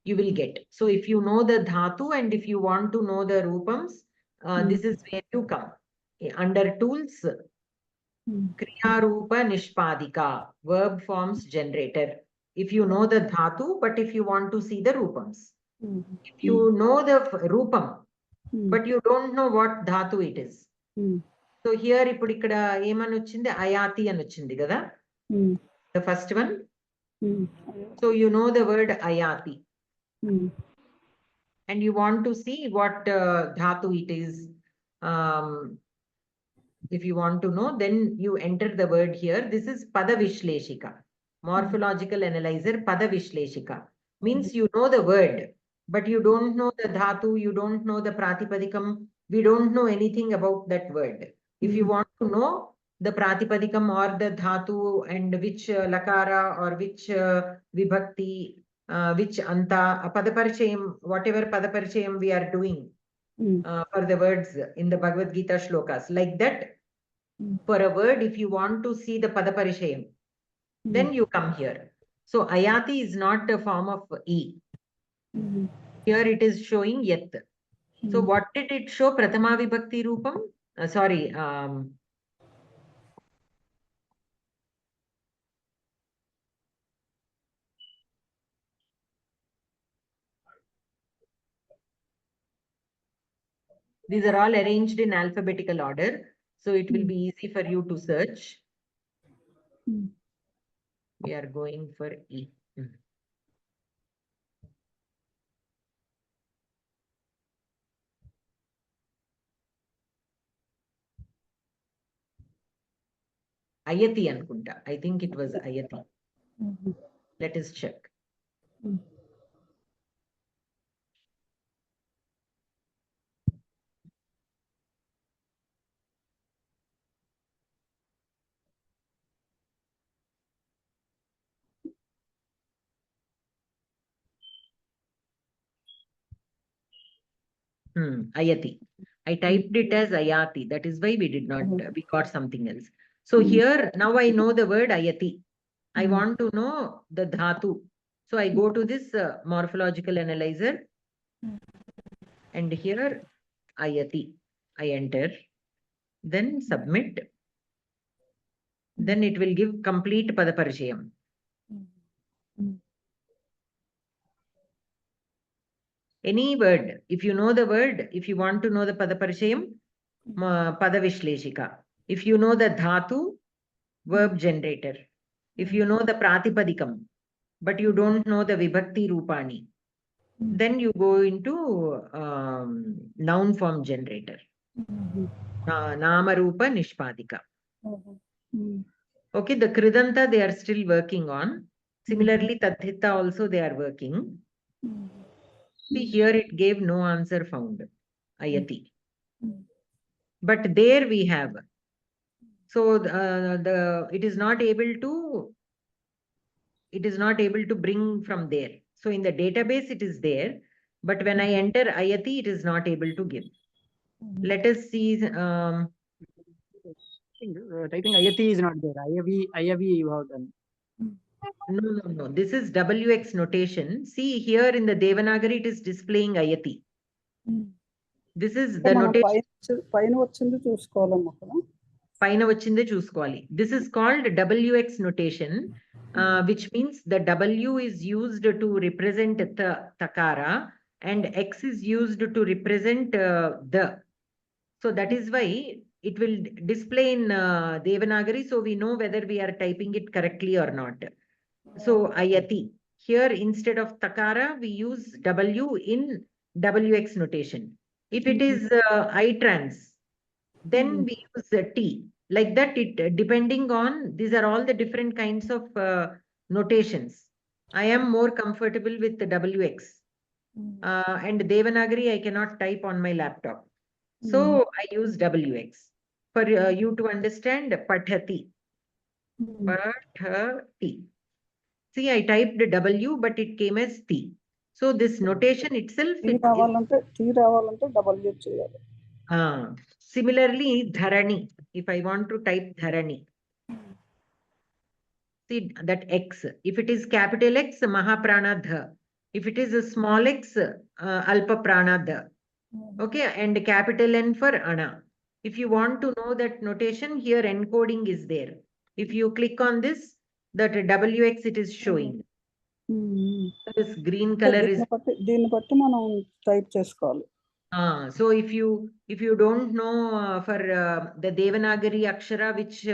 you will get. So if you know the dhatu and if you want to know the rupams, this is where you come. Under tools, kriya rupa nishpadika, verb forms generator. If you know the dhatu, but if you want to see the rupams, if you know the rupam but you don't know what dhatu it is, so here ఇప్పుడు ఇక్కడ ఏమని వచ్చింది, ayati అని వచ్చింది కదా, the first one. So you know the word ayati and you want to see what dhatu it is. If you want to know, then you enter the word here. This is pada vishleshika, morphological analyzer. Pada vishleshika means you know the word but you don't know the dhatu, you don't know the pratipadikam, we don't know anything about that word. If you want to know the pratipadikam or the dhatu and which lakara or which vibhakti, which anta, padaparchayam, whatever padaparchayam we are doing for the words in the Bhagavad Gita shlokas, like that, for a word, if you want to see the padaparchayam, then you come here. So ayati is not a form of e. Here it is showing yat. So what did it show? Prathama vibhakti rupam. Sorry. These are all arranged in alphabetical order, so it will be easy for you to search. We are going for E. Ayati anukunta. I think it was ayati. Let us check. Ayati. I typed it as ayati. That is why we did not, we got something else. So here, now I know the word ayati. I want to know the dhatu. So I go to this morphological analyzer. And here, ayati. I enter. Then submit. Then it will give complete Padaparishayam. Any word, if you know the word, if you want to know the Padaparishayam, Padavishleshika. If you know the dhatu, verb generator. If you know the Pratipadikam, but you don't know the Vibhakti Rupani, then you go into noun form generator. Nama Rupa Nishpadika. Okay, the Kridanta they are still working on. Similarly, Tadhita also they are working. See, here it gave no answer found. Ayati. But there we have. So it is not able to bring from there. So in the database it is there, but when I enter Ayati, it is not able to give. Let us see. Typing Ayati is not there. Ayavi you have done. No. This is WX notation. See here in the Devanagari, it is displaying Ayati. This is the notation. This is called WX notation, which means the W is used to represent the takara and X is used to represent the. So that is why it will display in Devanagari, so we know whether we are typing it correctly or not. So Ayati. Here instead of takara, we use W in WX notation. If it is I-trans, then we use T. Like that, it depending on, these are all the different kinds of notations. I am more comfortable with the WX. And Devanagari, I cannot type on my laptop. So I use WX. For you to understand, Pathati. Pathati. See, I typed W, but it came as T. So this notation itself. Similarly, Dharani. If I want to type Dharani. See that X. If it is capital X, Mahaprana Dha. If it is a small x, Alpa Prana Dha. Okay, and capital N for Ana. If you want to know that notation, here encoding is there. If you click on this, that WX it is showing. This green color is. So if you don't know for the Devanagari Akshara, which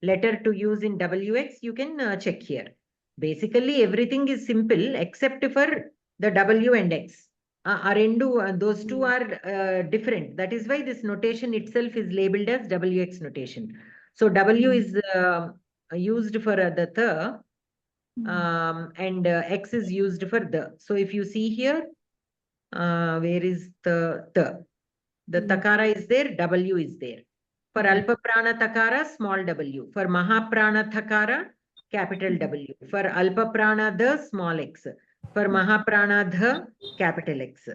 letter to use in WX, you can check here. Basically, everything is simple except for the W and X. Those two are different. That is why this notation itself is labeled as WX notation. So W is used for the the, and X is used for the. So if you see here, where is the takara is there, W is there. For Alpa Prana takara, small w. For Mahaprana takara, capital W. For Alpa Prana the, small x. For Mahaprana the, capital X.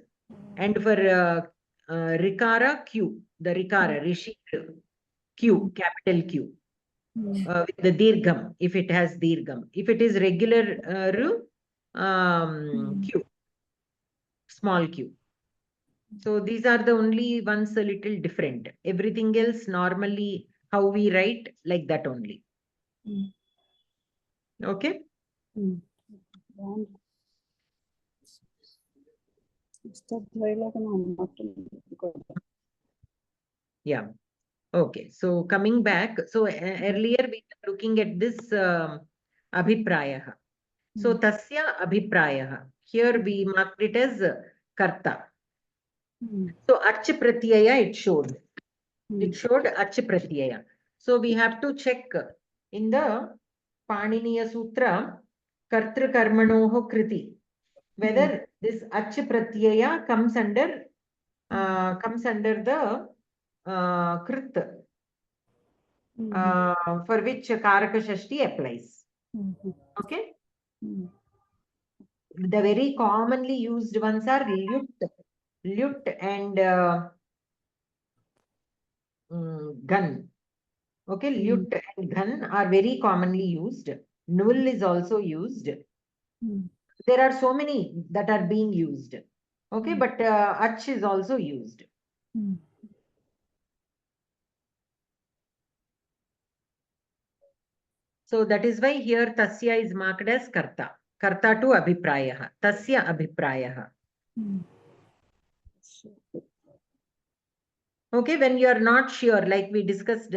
And for Rikara, Q. The Rikara, Rishi, Q, capital Q. With the Dirgham, if it has Dirgham. If it is regular Q, small q. So these are the only ones a little different. Everything else normally how we write like that only. Okay. Yeah. Okay. So coming back. So earlier we were looking at this abhiprayah. So tasya abhiprayah. Here we marked it as karta. So ach pratyaya it showed. It showed ach pratyaya. So we have to check in the Paniniya Sutra kartru karmanoho kriti whether this ach pratyaya comes under the krit for which Karaka Shashti applies. Okay. The very commonly used ones are lyut lut and gun. Okay, lut and gun are very commonly used. Nul is also used. There are so many that are being used. Okay, but ach is also used. So that is why here tasya is marked as karta. Karta to abhiprayah. Tasya abhiprayah. Okay, when you are not sure, like we discussed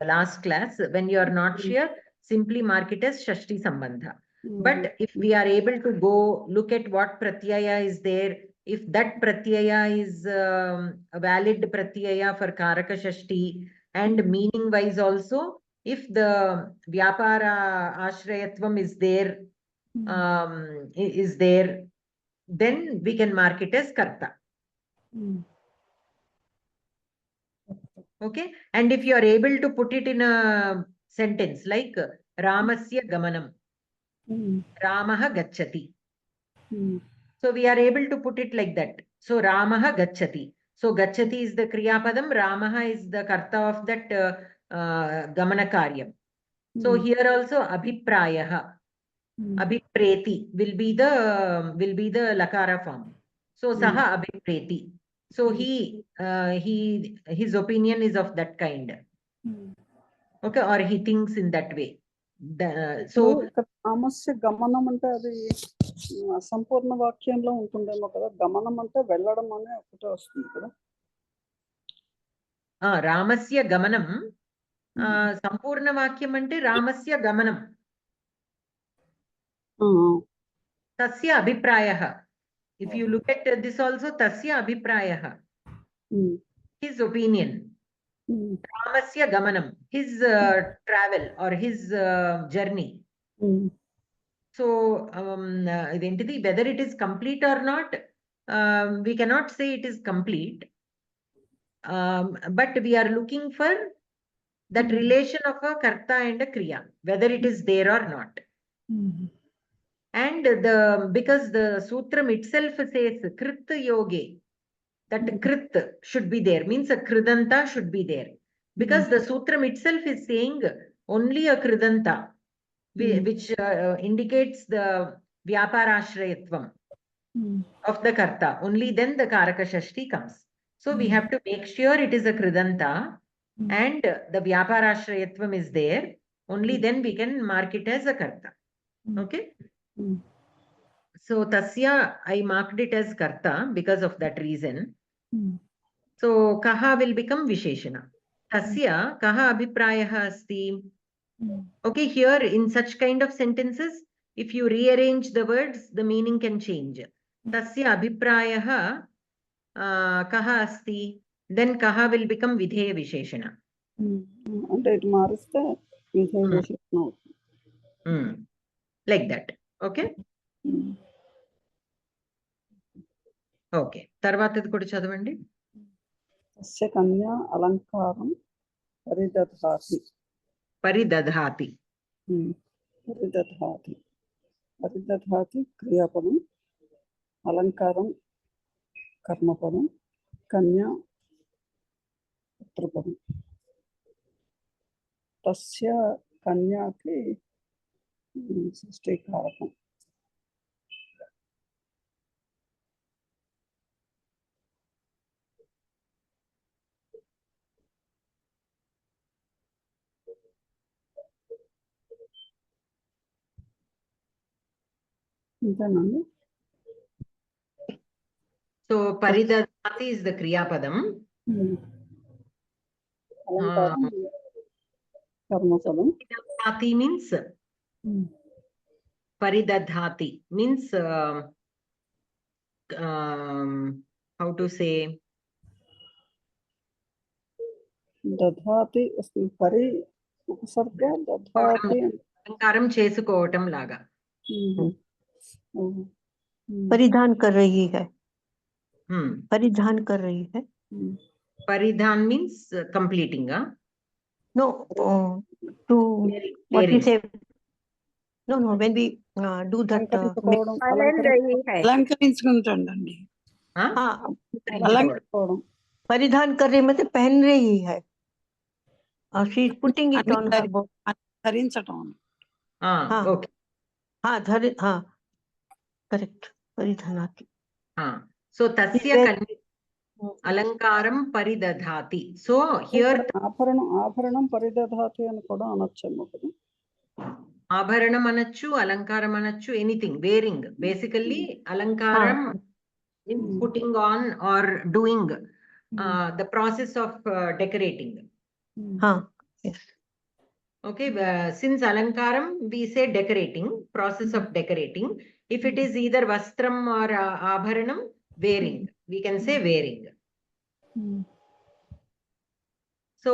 last class, when you are not sure, simply mark it as Shashti Sambandha. But if we are able to go look at what pratyaya is there, if that pratyaya is a valid pratyaya for Karaka Shashti, and meaning wise also, if the Vyapara Ashrayatvam is there, then we can mark it as Karta. Okay, and if you are able to put it in a sentence like Ramasya Gamanam, Ramaha Gacchati. So we are able to put it like that. So Ramaha Gacchati. So Gacchati is the Kriya Padam, Ramaha is the Karta of that Gamana Karyam. So here also Abhiprayaha, Abhipreti will be the Lakara form. So Saha Abhipreti. So his opinion is of that kind. Okay, or he thinks in that way. So రామస్య గమనం అంటే అది అసంపూర్ణ వాక్యంలో ఉంటుందేమో కదా. గమనం అంటే వెళ్ళడం అనే ఒకటే వస్తుంది కదా. రామస్య గమనం సంపూర్ణ వాక్యం అంటే రామస్య గమనం. తస్య అభిప్రాయః. If you look at this also, tasya abhiprayah, his opinion. Ramasya gamanam, his travel or his journey. So whether it is complete or not, we cannot say it is complete, but we are looking for that relation of a karta and a kriya, whether it is there or not. And because the sutram itself says krit yoge, that krit should be there, means a kridanta should be there, because the sutram itself is saying only a kridanta, which indicates the vyaparashrayatvam of the karta. Only then the karaka shashti comes. So we have to make sure it is a kridanta and the vyaparashrayatvam is there. Only then we can mark it as a karta. Okay. So tasya, I marked it as karta because of that reason. So kaha will become visheshana. Tasya kaha abhiprayah asti. Okay, here in such kind of sentences, if you rearrange the words, the meaning can change. Tasya abhiprayah kaha asti. Then kaha will become vidheya visheshana. అంటే ఇది మారిస్తే విధేయ విశేషణ అవుతుంది. Like that. Okay. Okay, తర్వాతది కూడా చదవండి. తస్య కన్యా అలంకారం పరిదధాతి. పరిదధాతి. పరిదధాతి. పరిదధాతి క్రియాపదం, అలంకారం కర్మపదం, కన్యా కర్తృపదం. తస్య కన్యాకి షష్ఠీ కారకం. అంతేనండి. సో పరిదధాతి is the kriyapadam. అలంకారం కర్మపదం. Paridadhati means paridadhati means how to say, దధాతి అస్తి. పరి ఉపసర్గ దధాతి అలంకారం చేసుకోవటం లాగా. परिधान कर रही है. परिधान कर रही है. Paridhan means completing. No, to what we say. No, when we do that. అలంకరించుకుంటుందండి. Huh? हाँ అలంకరించుకోవడం. परिधान कर रही मतलब पहन रही है शी इज पुटिंग इट అన్ని ऑन ధరి- అన్ని ధరించటం. Ah, हाँ okay. हाँ हाँ correct परिधानाति Ah. So tasya kanya alankaram paridadhati. So here ఇక్కడ ఆభరణం పరిదధాతి అని కూడా అనొచ్చేమో కదా. ఆభరణం అనొచ్చు, అలంకారం అనొచ్చు, ఎనీథింగ్ వేరింగ్. బేసికల్లీ అలంకారం is putting on or doing the process of decorating. हाँ yes Okay, since alankaram we say decorating, process of decorating. If it is either vastram or abharanam, wearing, we can say wearing. So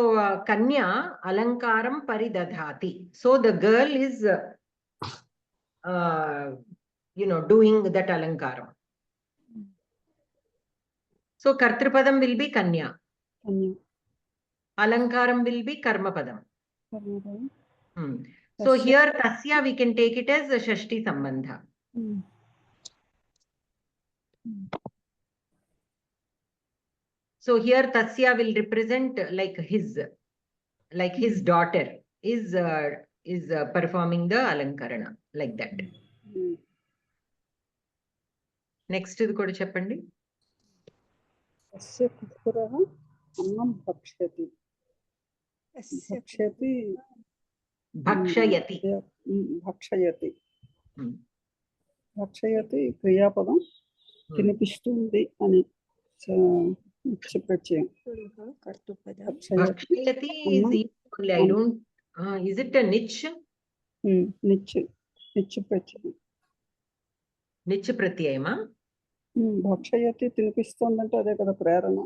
kanya alankaram paridadhati. So the girl is doing that alankaram. So kartrupadam will be kanya, alankaram will be karmapadam. So here tasya we can take it as a shashti sambandha. So here tasya will represent like his daughter is performing the alankarana like that. Next ఇది కూడా చెప్పండి. తస్య కుక్కురః అన్నం భక్ష్యతి. భక్ష్యతి భక్షయతి. భక్షయతి. భక్షయతి క్రియాపదం తినిపిస్తుంది అని ప్రత్యయం. భక్షయతి is equal. I don't is it a niche? నిత్య ప్రత్యయం. నిత్య ప్రత్యయమా? భక్షయతి తినిపిస్తుందంటే అదే కదా ప్రేరణ.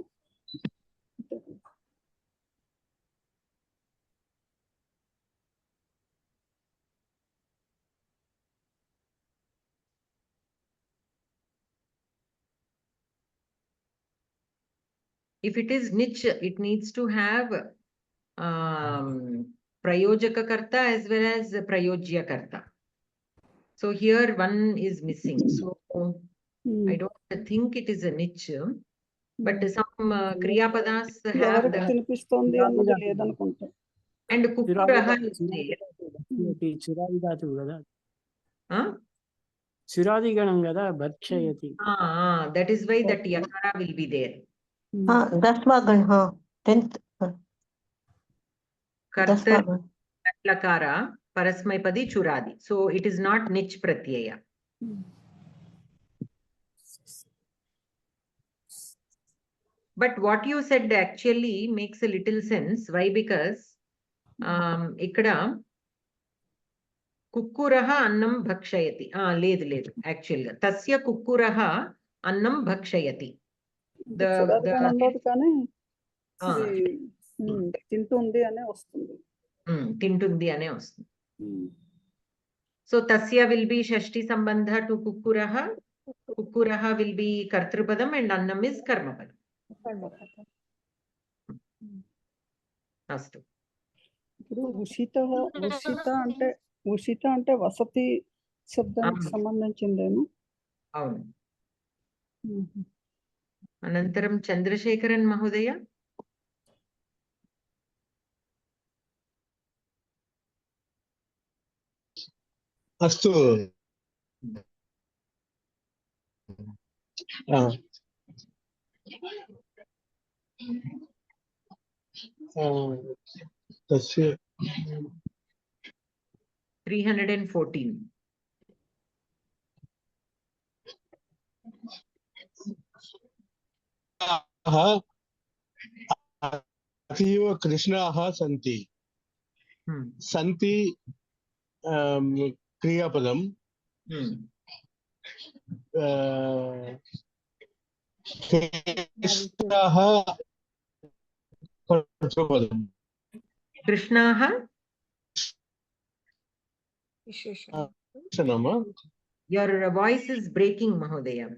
If it is niche, it needs to have prayojaka karta as well as prayojya karta. So here one is missing. So I don't think it is a niche, but some kriya padas have the తినిపిస్తుంది అన్నది లేదనుకుంటా. and kukuraha is there. చిరాది ధాతువు కదా, Huh? చిరాది గణం కదా భక్షయతి. That is why that yakara will be there. हाँ 10वां गण हाँ 10th Kartar lakara parasmaipadi churadi. So it is not niche pratyaya. But what you said actually makes a little sense. Why? Because ikkada kukkuraha annam bhakshayati. లేదు actually tasya kukkuraha annam bhakshayati. ఉండదు కానీ తింటుంది అనే వస్తుంది. తింటుంది అనే వస్తుంది. So tasya will be shashti sambandha to kukkuraha. Kukkuraha will be kartrupadam and annam is karmapadam. Astu. ఇప్పుడు ఉషిత అంటే వసతి శబ్దానికి సంబంధించిందేమో. అవును. అనంతరం చంద్రశేఖరన్ మహోదయ. అస్తు తస్య 314. అతీవ కృష్ణాః సంతి. సంతి క్రియాపదం. కృష్ణాః కర్తృపదం. కృష్ణాః your voice is breaking mahodaya.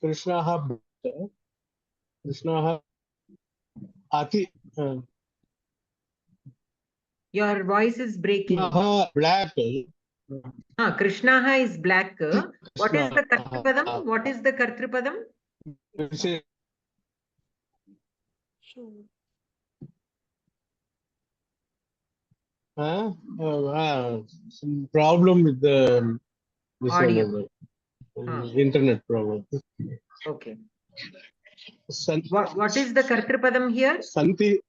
కృష్ణాః అతి your voice is breaking. black. Krishnaha is black. What is the kartrupadam? Some problem with the this Audio. internet problem. Okay. What is the Kartripadam here? Santi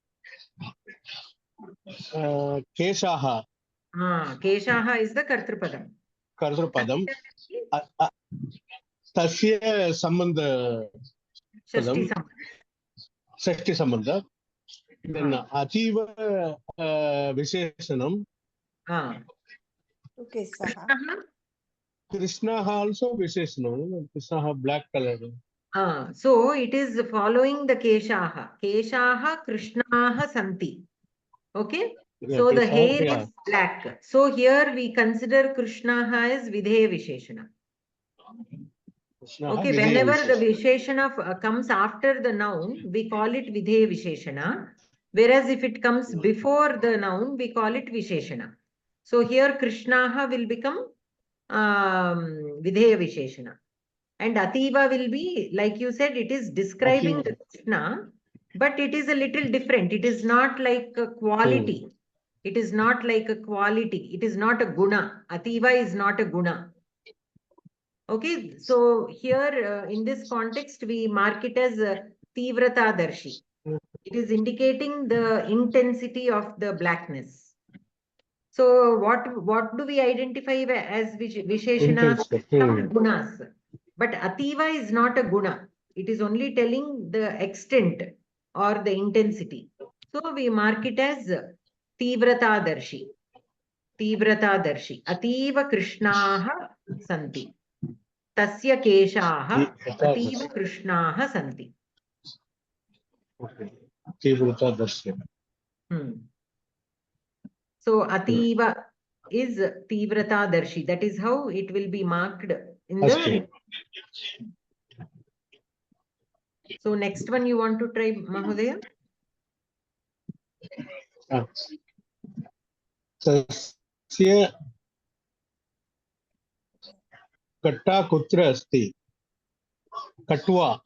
Keshaha. Keshaha is the Kartripadam. Kartripadam. Tasya Sambandha Shashti Padam. Shashti Sambandha. Then Ativa Visheshanam. Okay, Saha. Krishna also Visheshanam. Krishna black color. So it is following the Keshaha. Keshaha Krishnaha Santi. Okay. So the hair is black. So here we consider Krishnaha as Vidheya Visheshana. Okay, whenever the Visheshana comes after the noun, we call it Vidheya Visheshana. Whereas if it comes before the noun, we call it Visheshana. So here Krishnaha will become Vidheya Visheshana. And Ativa will be, like you said, it is describing the Krishna, but it is a little different. It is not like a quality. It is not like a quality. It is not a guna. Ativa is not a guna. Okay, so here in this context, we mark it as Tivrata Darshi. It is indicating the intensity of the blackness. So what do we identify as Visheshana? Gunas. But Ativa is not a guna. It is only telling the extent or the intensity. So we mark it as Tivrata Darshi. Tivrata Darshi. Ativa Krishnaha Santi. Tasya Keshaha Ativa Krishnaha Santi. Tivrata Darshi. So Ativa is Tivrata Darshi. That is how it will be marked in the. So next one you want to try, Mahodaya? Tasya Katta Kutra Asti. Katwa.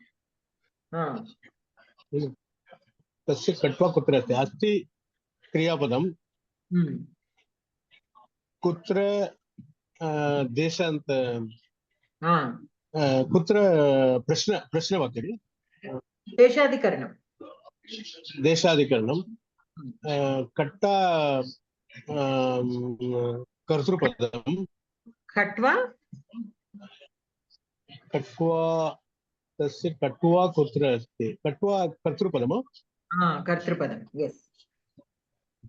Tasya Katwa Kutra Asti. Asti Kriyapadam. Kutra Deshant. Kutra Prashna Vakiri. Deshadikaranam. Deshadikaranam. Katta Kartrupadam. Khatva? Katwa Tasya Katwa Kutra Asti. Katwa Kartrupadam. Kartrupadam, yes.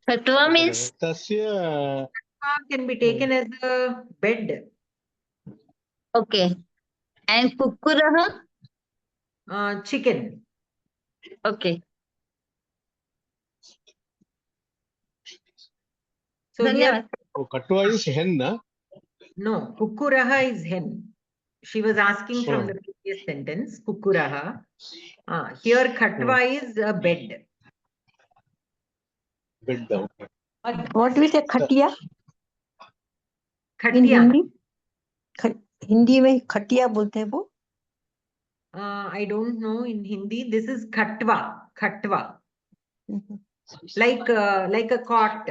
Katva means? Tasya Can be taken as a bed. Okay. And Kukuraha? Chicken. Okay. So here, Katwa is hen, na? No, Kukuraha is hen. She was asking from the previous sentence, Kukuraha. Here, Khatva is a bed. Bed down. What we say खटिया? In Khatya. Hindi में खटिया बोलते हैं वो? I don't know in Hindi. This is Khatva. Khatva. Like a cot,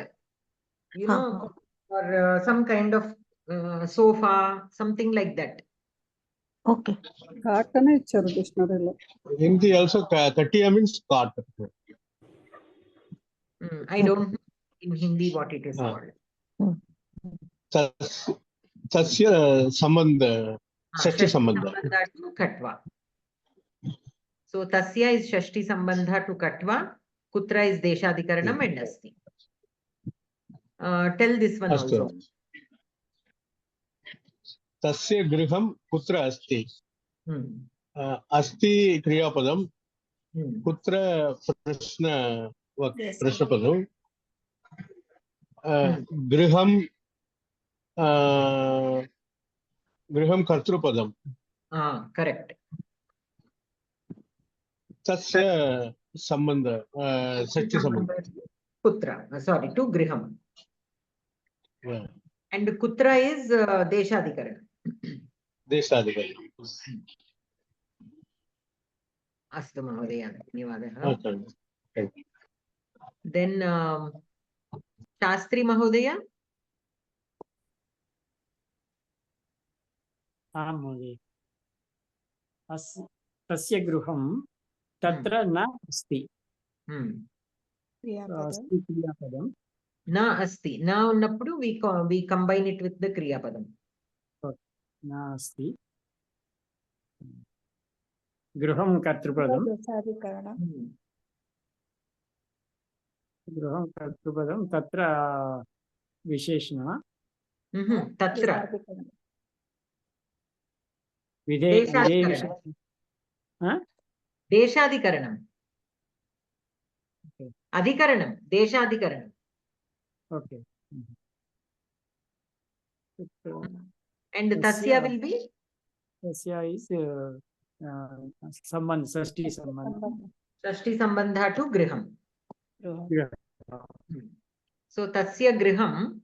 you know, or some kind of sofa, something like that. Okay. Cart ane icharu dictionary. Hindi also Katiya means cart. I don't know in Hindi what it is called. Tasya Sambandha. Shashti Sambandha. To Khatva. So Tasya is Shashti Sambandha to Khatva. Kutra is Deshadikaranam and Asti. Tell this one also. Tasya Griham Kutra Asti. Asti Kriyapadam. Kutra Prashna Padam. Griham Kartrupadam. Correct. Tasya Sambandha. Shashti Sambandha. Kutra. Sorry, to Griham. Yeah. And Kutra is Deshadikaranam. Deshadikaranam. अस्तु महोदय, धन्यवादः. Then Shastri महोदय. आं महोदय. तस्य गृहं तत्र न अस्ति. अस्ति क्रियापदं. न अस्ति. न उन्नप्पुडु we combine it with the क्रियापदं. न अस्ति. गृहं कर्तृपदं. गृहं कर्तृपदं तत्र विशेषणः. तत्र देशाधिकरणम्. अधिकरणं देशाधिकरणम्. Okay. And tasya will be? Tasya is संबंध, षष्ठी संबंध. षष्ठी संबंधा to griham. So tasya griham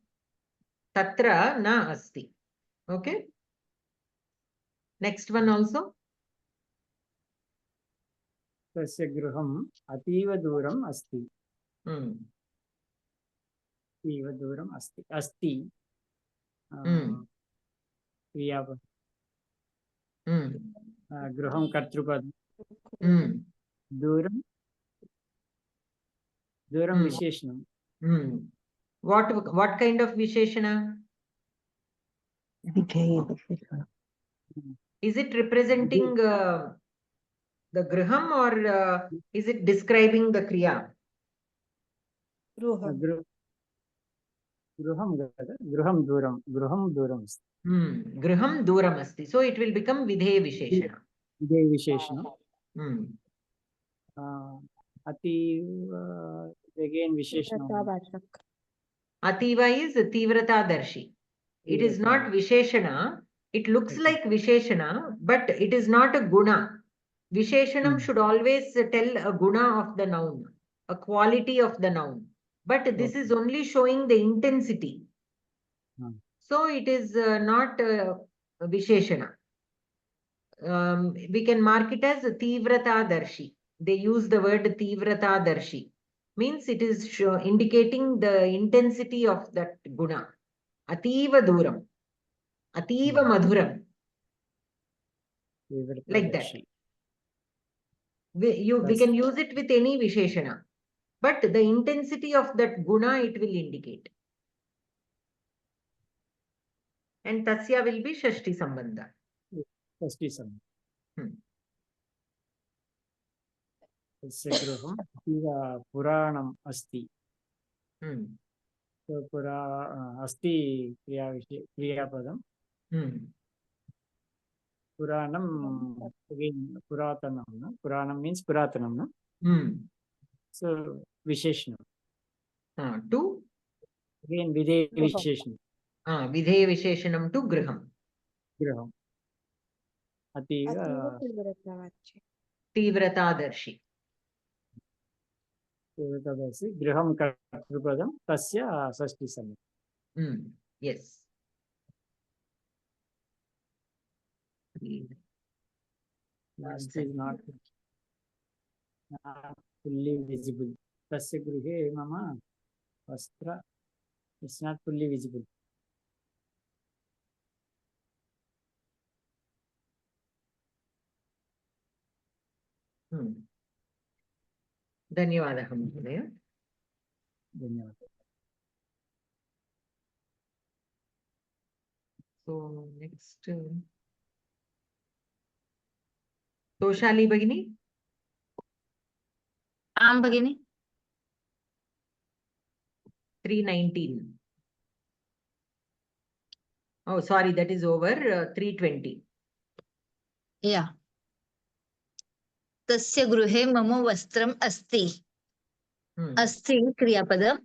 tatra na asti. Okay. Next one also. तस्य गृहम् अतीव दूरम् अस्ति. अतीव दूरम् अस्ति. अस्ति क्रियापदं. गृहं कर्तृपदं. दूरं दूरं विशेषणं. What kind of visheshana? Is it representing the griham or is it describing the kriya? गृहं दूरं. गृहं दूरम् अस्ति. गृहं दूरम् अस्ति. So it will become vidheya visheshana. vidheya visheshana. अतीव again visheshana. Ativa is tivrata darshi. It is not visheshana. It looks like visheshana, but it is not a guna. Visheshanam should always tell a guna of the noun, a quality of the noun. But this is only showing the intensity. So it is not visheshana. We can mark it as tivrata darshi. They use the word tivrata darshi. Means it is indicating the intensity of that guna. Ativa duram. Ativa madhuram. Like that. We can use it with any visheshana. But the intensity of that guna it will indicate. And tasya will be shashti sambandha. Shashti sambandha. तस्य गृहम् अतीव पुराणम् अस्ति. अस्ति क्रियापदं. पुराणं पुरातनं. पुराणं means पुरातनं. So visheshanam. To again vidheya visheshanam. Vidheya visheshanam to griham. Griham. Ativa tivratadarshi. तिव्रतादर्शी. गृहं कर्तृपदं तस्य षष्ठी संबंध. Yes. Last is not fully visible. तस्य गृहे मम वस्त्र. It's not fully visible. धन्यवादः महोदय. धन्यवादः. So next तोषाली भगिनी. आं भगिनी. 319. Oh, sorry, that is over. 320. Yeah. तस्य गृहे मम वस्त्रम् अस्ति. अस्ति क्रियापदं.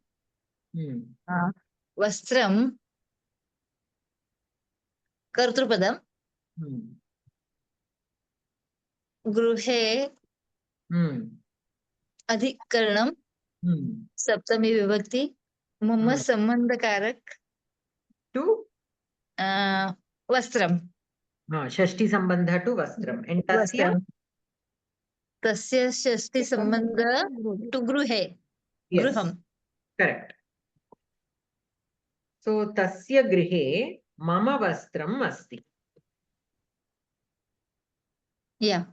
वस्त्रं कर्तृपदं. गृहे अधिकरणं. सप्तमी विभक्ति. मम संबंधकारक to वस्त्रम. षष्ठी संबंध to वस्त्रम. And tasya तस्य षष्ठी संबंध टु गृहे Yes, गृहं correct. So tasya grihe mama vastram asti. या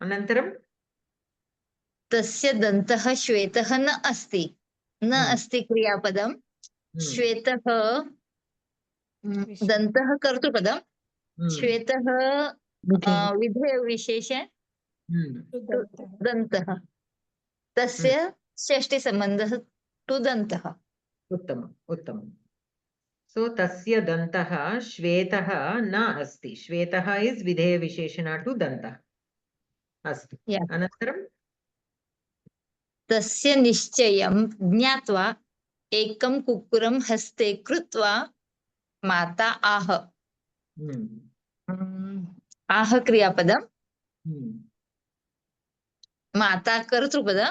Anantaram तस्य दन्तः श्वेतः न अस्ति न अस्ति क्रियापदं श्वेतः दन्तः कर्तृपदं श्वेतः विधेय विशेषण दन्तः तस्य षष्ठी संबंधः टु दन्तः उत्तमम् उत्तमम्. So tasya dantah shvetah na asti. Shvetah is videha visheshana to dantah asti. Yeah. Anantaram तस्य निश्चयं ज्ञात्वा एकं कुक्कुरं हस्ते कृत्वा माता आह आह क्रियापदं माता कर्तृपदं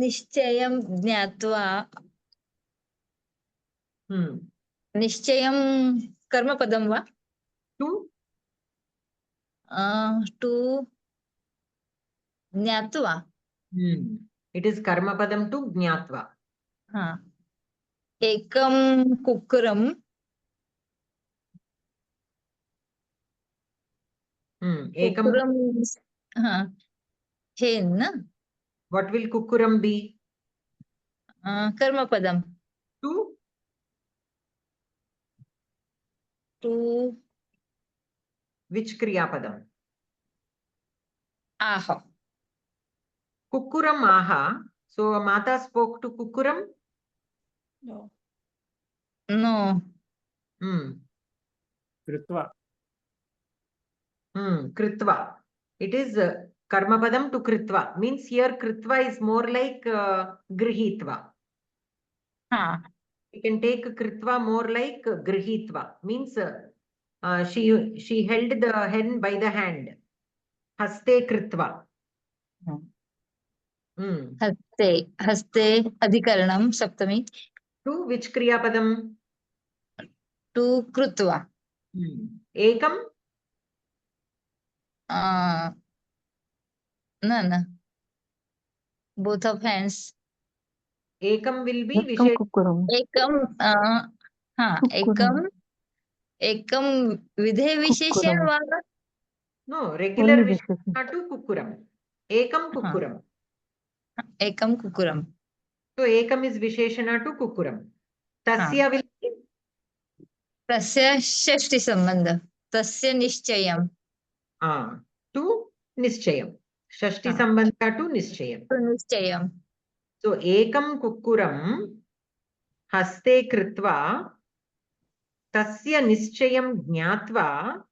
निश्चयं ज्ञात्वा निश्चयं कर्मपदं वा टु ज्ञात्वा it is karma padam to jnatva. एकं कुक्कुरं Ekam कुक्कुरं हेन what will kukkuram be? कर्मपदं to which kriya padam? Ah Kukkuram aha. So mata spoke to kukkuram? No. No. Kritva. Kritva. It is karma padam to kritva. Means here kritva is more like grihitva. We can take kritva more like grihitva. Means she held the hen by the hand. Haste kritva. हस्ते हस्ते अधिकरणं सप्तमी To which kriya padam? टु कृत्वा Ekam? न both of hands Ekam will be vishesh. एकं एकं विधेय विशेषण वा No, regular visheshana to kukkuram. Ekam kukkuram. एकं कुक्कुरं So ekam is visheshana to kukkuram. Tasya will be तस्य षष्ठी संबंध तस्य निश्चयं to nischayam. Shashti sambandha to nischayam. निश्चयं So ekam kukkuram haste kritva tasya nischayam jnatva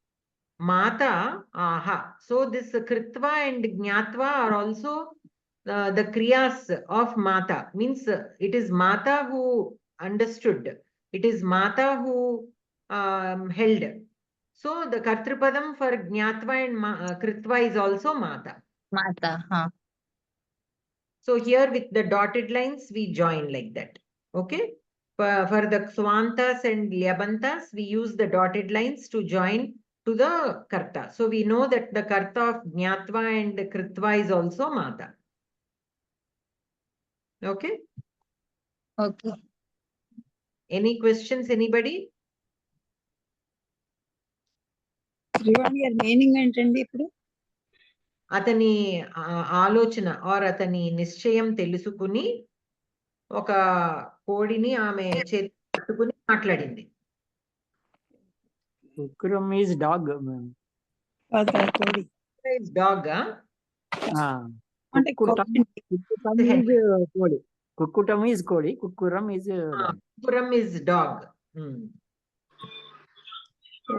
mata aha. So this kritva and jnatva are also the kriyas of mata. Means it is mata who understood. It is mata who held. So the kartripadam for jnatva and kritva is also mata. माता So here with the dotted lines we join like that. Okay. For the swantas and lyabantas we use the dotted lines to join to the karta. So we know that the karta of jnatva and kritva is also mata. Okay. Okay. Any questions, anybody? Srivani గారి meaning ఏంటండి ఇప్పుడు? అతని ఆలోచన are అతని నిశ్చయం తెలుసుకుని ఒక కోడిని ఆమె చేతి పట్టుకుని మాట్లాడింది. Kukkuram is dog. కోడి is dog. అంటే Kukkutam is kodi. Kukkuram is dog. Kukkuram is dog.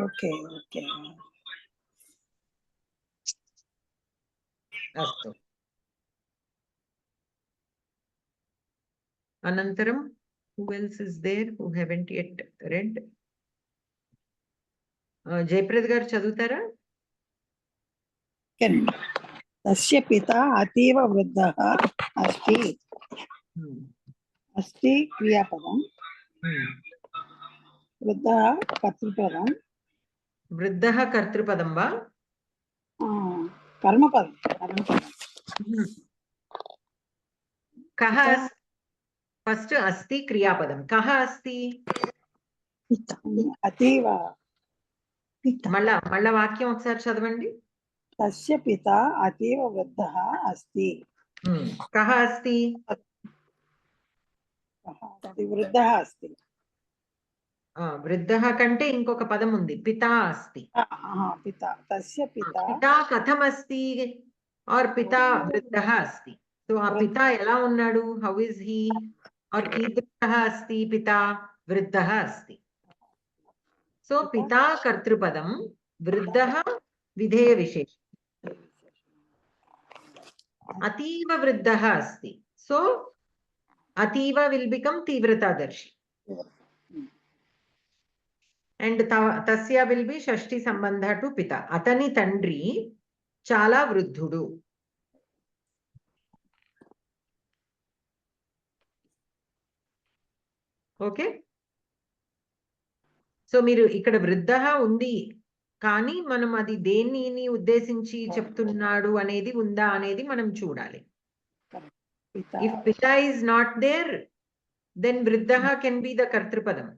Okay okay అస్తు. Anantaram, who else is there who haven't yet read? Jayprad garu చదువుతారా? తస్య పిత అతీవ వృద్ధః అస్తి. అస్తి క్రియాపదం वृद्धः कर्तृपदं वृद्धः कर्तृपदं वा कर्मपदं कः फस्ट् अस्ति क्रियापदं कः अस्ति अतीव మళ్ళా వాక్యం ఒకసారి చదవండి तस्य पिता अतीव वृद्धः अस्ति कः अस्ति वृद्धः अस्ति वृद्धः కంటే ఇంకొక పదం ఉంది పితా अस्ति पिता तस्य पिता पिता कथम् अस्ति और पिता वृद्धः अस्ति तो आ पिता ఎలా ఉన్నాడు how is he और कीदृशः अस्ति पिता वृद्धः अस्ति so पिता कर्तृपदं वृद्धः विधेय विशेषः अतीव वृद्धः अस्ति so अतीव will become तीव्रतादर्शी and tasya will be shashti sambandha to pita atani tandri chala vruddhudu okay so మీరు ఇక్కడ వృద్ధః ఉంది కానీ మనం అది దేనిని ఉద్దేశించి చెప్తున్నాడు అనేది ఉందా అనేది మనం చూడాలి if pita is not there then vruddhah can be the kartrupadam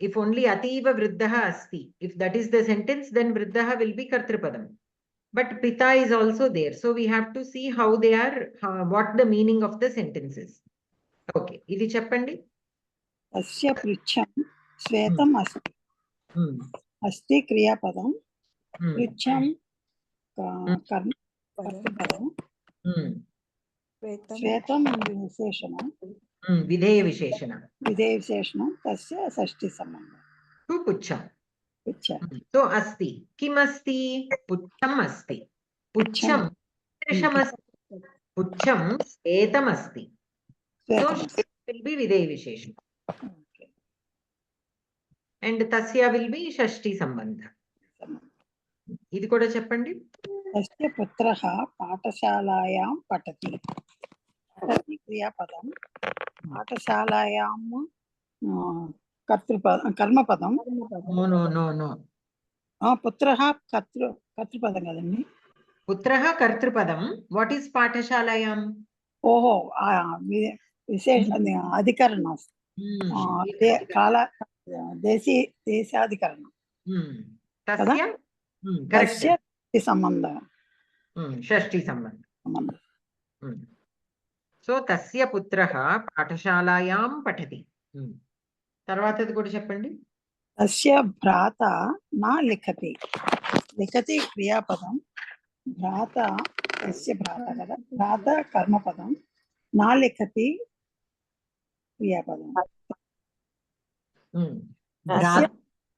if only ativa vruddhah asti if that is the sentence then vruddhah will be kartrupadam but pita is also there so we have to see how they are what the meaning of the sentence is okay idi cheppandi तस्य पृच्छं श्वेतम् अस्ति अस्ति क्रियापदं पृच्छं कर्मपदं श्वेतं विशेषणं विधेय विशेषणं तस्य षष्ठी सम्बन्धः तु पुच्छं तो अस्ति किम् अस्ति पुच्छम् अस्ति पुच्छं कीदृशमस्ति पुच्छं श्वेतमस्ति so will be विधेय विशेषणं and tasya will be षष्ठी सम्बन्धः ఇది కూడా చెప్పండి तस्य पुत्रः पाठशालायां पठति पठति क्रियापदं पाठशालायां कर्मपदं no पुत्रः कर्तृपदं कదండి पुत्रः कर्तृपदं what is पाठशालायां ओहो विशेष अधिकरणं काल देशाधिकरणं तस्य तस्य सम्बन्धः षष्ठी सम्बन्धः సో తస్య పుత్రః పాఠశాలాయాం పఠతి తర్వాతది కూడా చెప్పండి తస్య భ్రాత నా లిఖతి లిఖతి క్రియాపదం భ్రాత తస్య భ్రాత కదా భ్రాత కర్మపదం నా లిఖతి క్రియాపదం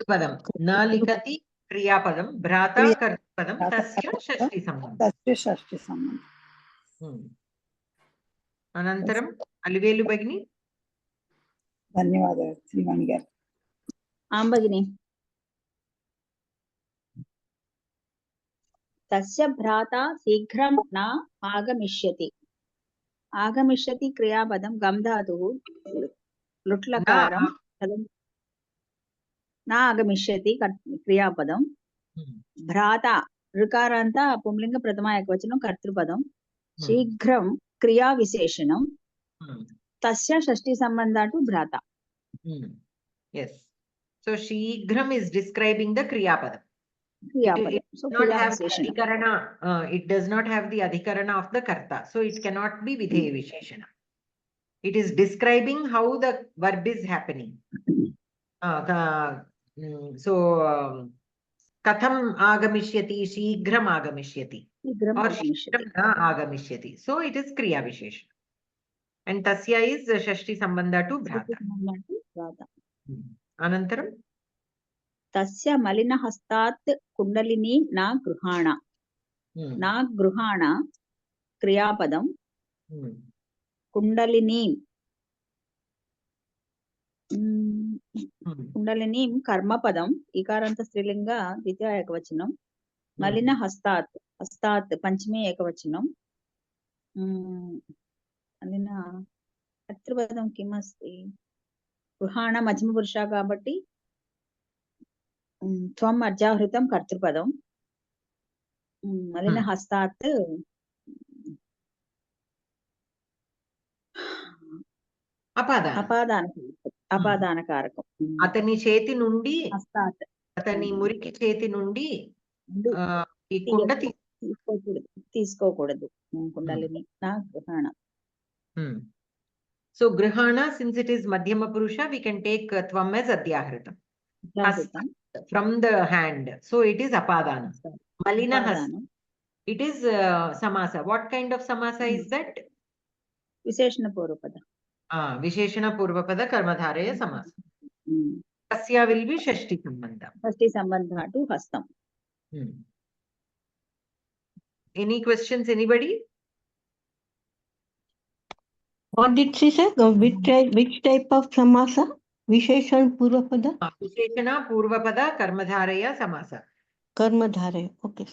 పదం నా లిఖతి క్రియాపదం భ్రాత కర్మపదం తస్య షష్ఠీ సంబంధం అనంతరం అలివేలు భగిని ధన్యవాదాలు శ్రీవాణి గారు భగిని తస్య భ్రాత శీఘ్రం నా ఆగమిష్యతి ఆగమిష్యతి క్రియాపదం గమ్ ధాతుః లుట్లకారం నా ఆగమిష్యతి క్రియాపదం భ్రాత ऋकारान्त पुंलिंग प्रथमा एकवचनं कर्तृपदं शीघ्रं क्रिया विशेषणं तस्य षष्ठी संबंध टू भ्राता yes so शीघ्रम is describing the kriyapadam so it does not have the adhikarana of the karta so it cannot be videya visheshana it is describing how the verb is happening so katham agamishyati sheeghram agamishyati or sheeghram na agamishyati so it is kriya visheshana and tasya is shashti sambandha to bhrata anantaram तस्य मलिन हस्तात् कुंडलिनी ना गृहाण क्रियापदं कुंडलिनी कुंडलिनीं कर्मपदं इकारान्त स्त्रीलिंग द्वितीय एकवचनं मलिन हस्तात् पंचमी एकवचनं मलिन कर्तृपदं किम् अस्ति గృహాణ మధ్యమ పురుష కాబట్టి త్వం అర్జాహృతం కర్తృపదం. మలిన హస్తాత్ అపాదాన కారకం. అతని చేతి నుండి, హస్తాత్ అతని మురికి చేతి నుండి ఈ కుండ తీసుకోకూడదు కుండలిని నా గృహాణ. So grihana, since it is madhyama purusha, we can take tvam as adhyahritam. From the hand. So it is apadana. Malina hasta. It is samasa. What kind of samasa is that? Visheshana purvapada. Visheshana purvapada karmadharaya samasa. Tasya will be shashti sambandha. Shashti sambandha to hastam. Any questions, anybody? What did she say? Which type of samasa? Visheshana purvapada? Visheshana purvapada karmadharaya samasa. Karmadharaya, okay.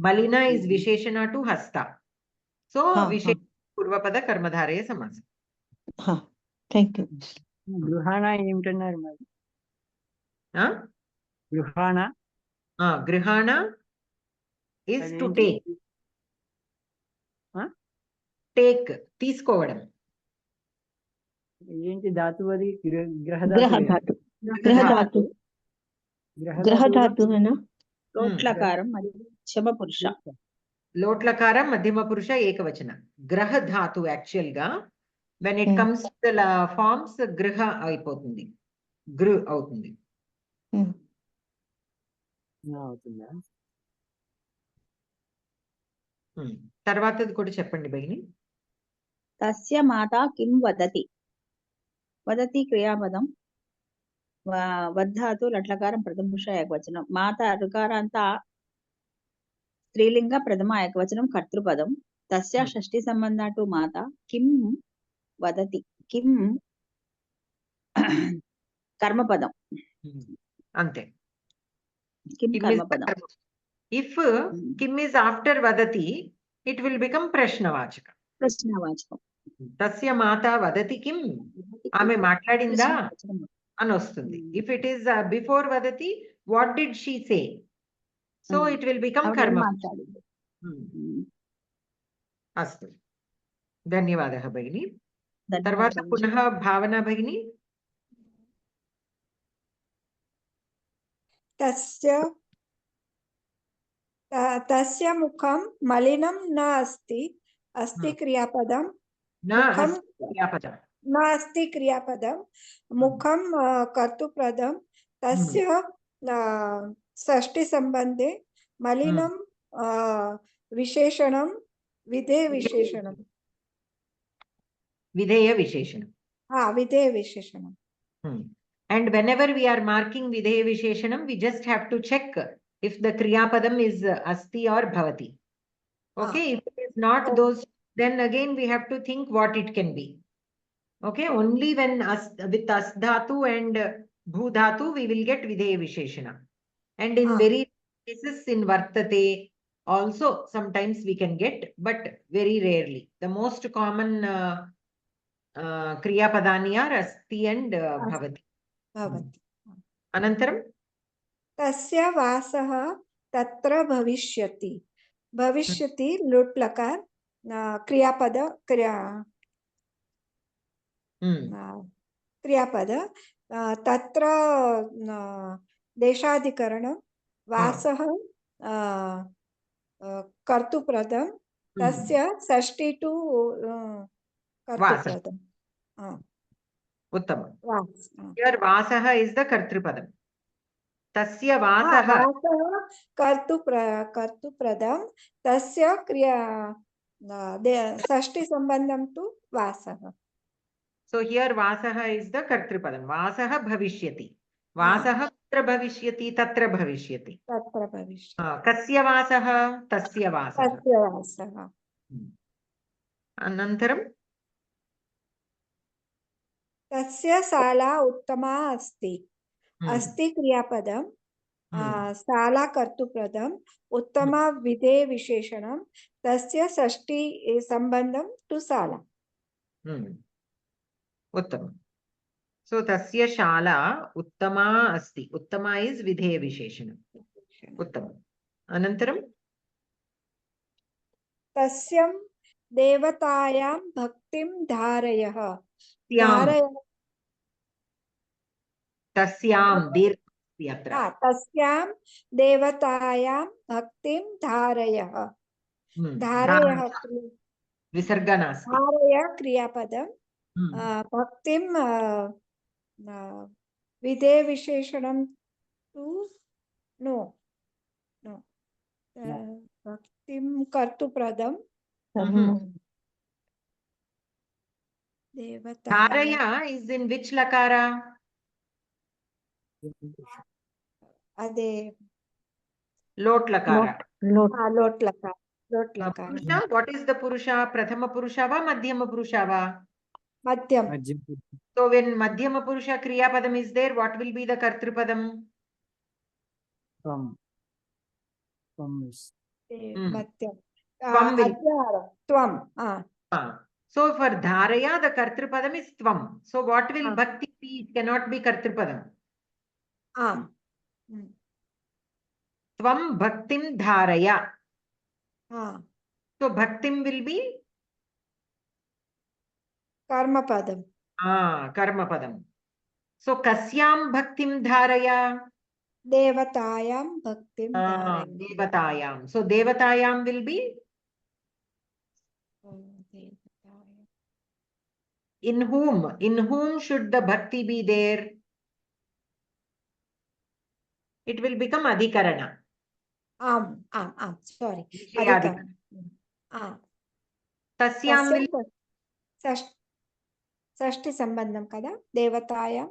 Malina is Visheshana to hasta. So Visheshana purvapada karmadharaya samasa. Thank you. గృహాణ ఏమిటన్నారు మరి? గృహాణ grihana is to take. Take, తీసుకోవడం. ఏంటి ధాతువు అది? గ్రహధాతు. గ్రహధాతు है ना? లోట్లకారం మధ్యమ పురుష. లోట్లకారం మధ్యమ పురుష ఏకవచన. గ్రహ ధాతు యాక్చువల్ గా when it comes to the forms గృహ అయిపోతుంది, గృ అవుతుంది. అవుతుందా? తర్వాతది కూడా చెప్పండి భగిని. తస్య మాత కిం వదతి. వదతి క్రియాపదం. వద్ధాతు లట్లకారం ప్రథమ పురుష ఏకవచనం. మాత రుకారాంత స్త్రీలింగ ప్రథమ ఏకవచనం కర్తృపదం. తస్య షష్ఠి సంబంధ టు మాత కిం వదతి. కిం కర్మపదం. అంతే. కిం కర్మపదం. If kim is after vadati, it will become prashnavachaka. ప్రశ్నవాచకం. Tasya mata vadati kim, ఆమె మాట్లాడిందా అని వస్తుంది. If it is before vadati, what did she say? So it will become karma. అస్తు. ధన్యవాదः భగిని. తర్వాత పునః భావన భగిని. తస్య ముఖం మలినం న అస్తి. అస్తి క్రియాపదం. నాస్తి క్రియాపదం. ముఖం కర్తృపదం. తస్య షష్ఠి సంబంధే మలినం విశేషణం విధేయ విశేషణం. విధేయ విశేషణం. విధేయ విశేషణం. And whenever we are marking videya visheshanam, we just have to check if the kriya padam is asti or bhavati. Okay, if it is not those, then again we have to think what it can be. Okay, only when with as dhatu and bhu dhatu we will get videya visheshana. And in very cases in vartate also sometimes we can get, but very rarely. The most common kriya padani are asti and bhavati. అనంతరం తస్య వాసః తత్ర భవిష్యతి. భవిష్యతి లోట్లకార్ క్రియాపద. క్రియాపద. తత్ర దేశాధికరణం. వాసః కర్తృపదం. తస్య షష్ఠి to కర్తృపదం. ఉత్తమం. Here vasaha is the kartrupadam. Tasya vasaha kartupradam. Tasya kriya shashti sambandham to vasaha. So here vasaha is the kartrupadam. Vasaha bhavishyati. Vasaha kutra bhavishyati? Tatra bhavishyati. Tatra bhavishyati. Kasya vasaha? Tasya vasaha. Tasya vasaha. Anantaram तस्य शाला उत्तमा अस्ति. अस्ति क्रियापदम. शाला कर्तृपदम. उत्तमा विधेय विशेषणम. तस्य षष्ठी Sambandam to शाला. उत्तमम्. So tasya shala uttama asti. Uttama is videya visheshanam. Uttama. Anantaram? तस्यं देवतायां भक्तिं धारयः Tasyam. धारयः Tasyam. Dirghasti atra. तस्यां देवतायां भक्तिं धारयः धारयः Visarga nasti. धारय क्रियापदं Hmm. भक्तिं विधेय विशेषणं तु नो नो भक्तिं कर्तुपदं देवतायां Dharaya is in which lakara? अदे Lot lakara. लोट लकार Purusha, what is the Purusha? Prathama Purusha va Madhyama Purusha va? मध्यम So when Madhyama Purusha Kriya Padam is there, what will be the Kartrupadam? मध्यम Tvam will. अध्याहारं त्वं So for Dharaya, the Kartrupadam is Tvam. So what will Bhakti be? It cannot be Kartrupadam. आम् Tvam Bhaktim Dharaya. So Bhaktim will be? कर्मपदं Karmapadam. So Kasyam Bhaktim Dharaya? देवतायां भक्तिं धारय Devatayam. So Devatayam will be? In whom? In whom should the Bhakti be there? It will become Adhikarana. आम् आम् आम् सारी Vishayadhikarana. Tasyam will षष्ठी संबंधं कदा देवतायां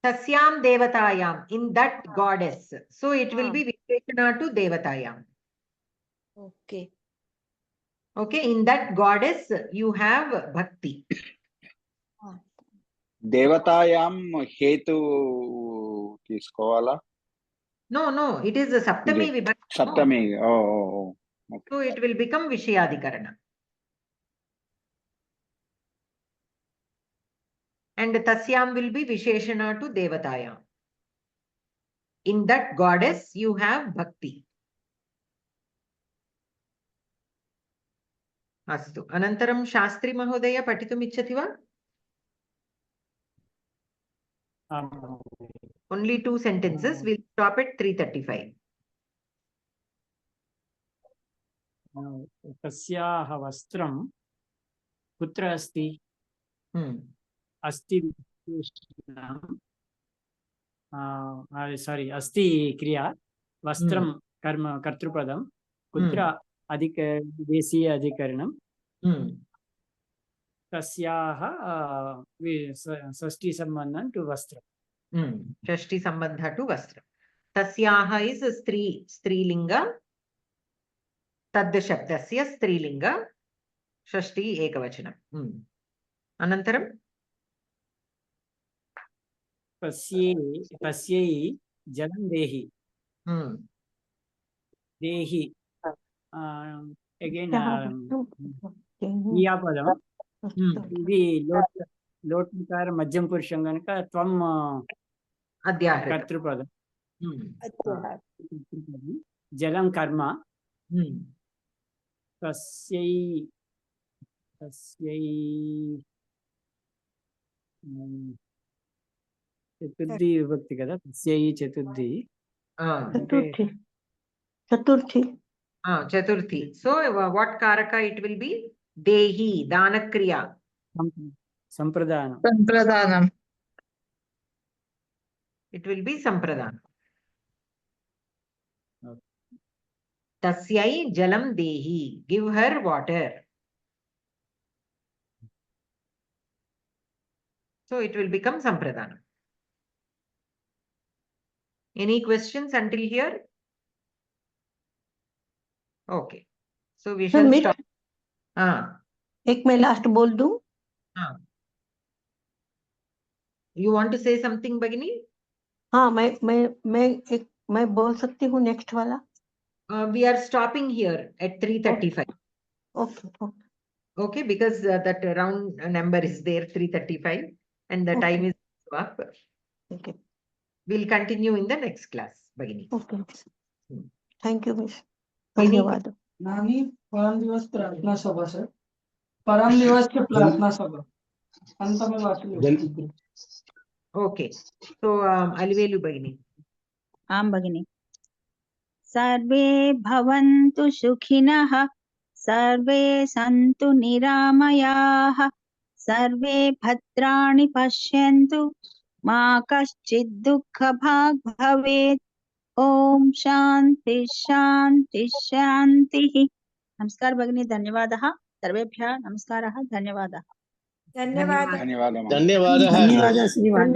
Tasyam Devatayam, in that goddess. So it will be Visheshana to Devatayam. Okay Okay, in that goddess you have Bhakti. దేవతాయాం హేతు తీసుకోవాలా? No, it is a Saptami Vibhakti. Saptami. So it will become Vishayadhikarana. And Tasyam will be Visheshana to Devatayam. In that goddess you have Bhakti. Astu. Anantaram Shastri Mahodaya Patitum Ichchati va? Only 2 sentences. We'll stop at 335. तस्याः वस्त्रं कुत्र अस्ति? अस्ति सारी अस्ति क्रिया वस्त्रं कर्म कर्तृपदं कुत्र अधिक देशीय अधिकरणं तस्याः षष्ठी संबन्धं टु वस्त्रं Shashti Sambandha to Vastra. Tasyaha is Strilinga. Tad Shabdasya Strilinga. Shashti Ekavachanam. Anantaram? तस्यै जलं देहि देहि अगेन क्रियापदं ఇది లోట్నకార మధ్యం పురుషం కనుక త్వం కర్తృపదం జలం కర్మ తస్యై చతుర్థి విభక్తి కదా తస్యై Chaturthi Chaturthi. So what Karaka it will be? Dehi, Danakriya. Sampradhanam. It will be Sampradhanam. Tasyai Jalam Dehi. Give her water. So it will become Sampradhanam. Any questions until here? Okay. So we shall stop. एक मैं last बोल दूं. You want to say something, Bhagini? हाँ, मैं बोल सकती हूँ next वाला. We are stopping here at 335. Okay, because that round number is there 335 and the time is up. Okay. We'll continue in the next class, Bhagini. Okay. Thank you, Miss. Bhagini, धन्यवाद. नानी परम दिवस प्रार्थना सभा से परम दिवस की प्रार्थना सभा अंत में वाचन Okay. So, Alivelu Bhagini. आं भगिनि सर्वे भवन्तु सुखिनः सर्वे सन्तु निरामयाः सर्वे भद्राणि पश्यन्तु मा कश्चित् दुःखभाग् भवेत् ओम शांति शांति शांतिः। नमस्कार भगिनी, धन्यवादः। सर्वेभ्यः नमस्कारः, धन्यवादः। धन्यवादः। धन्यवादः। धन्यवादः। धन्यवाद श्री वाणी।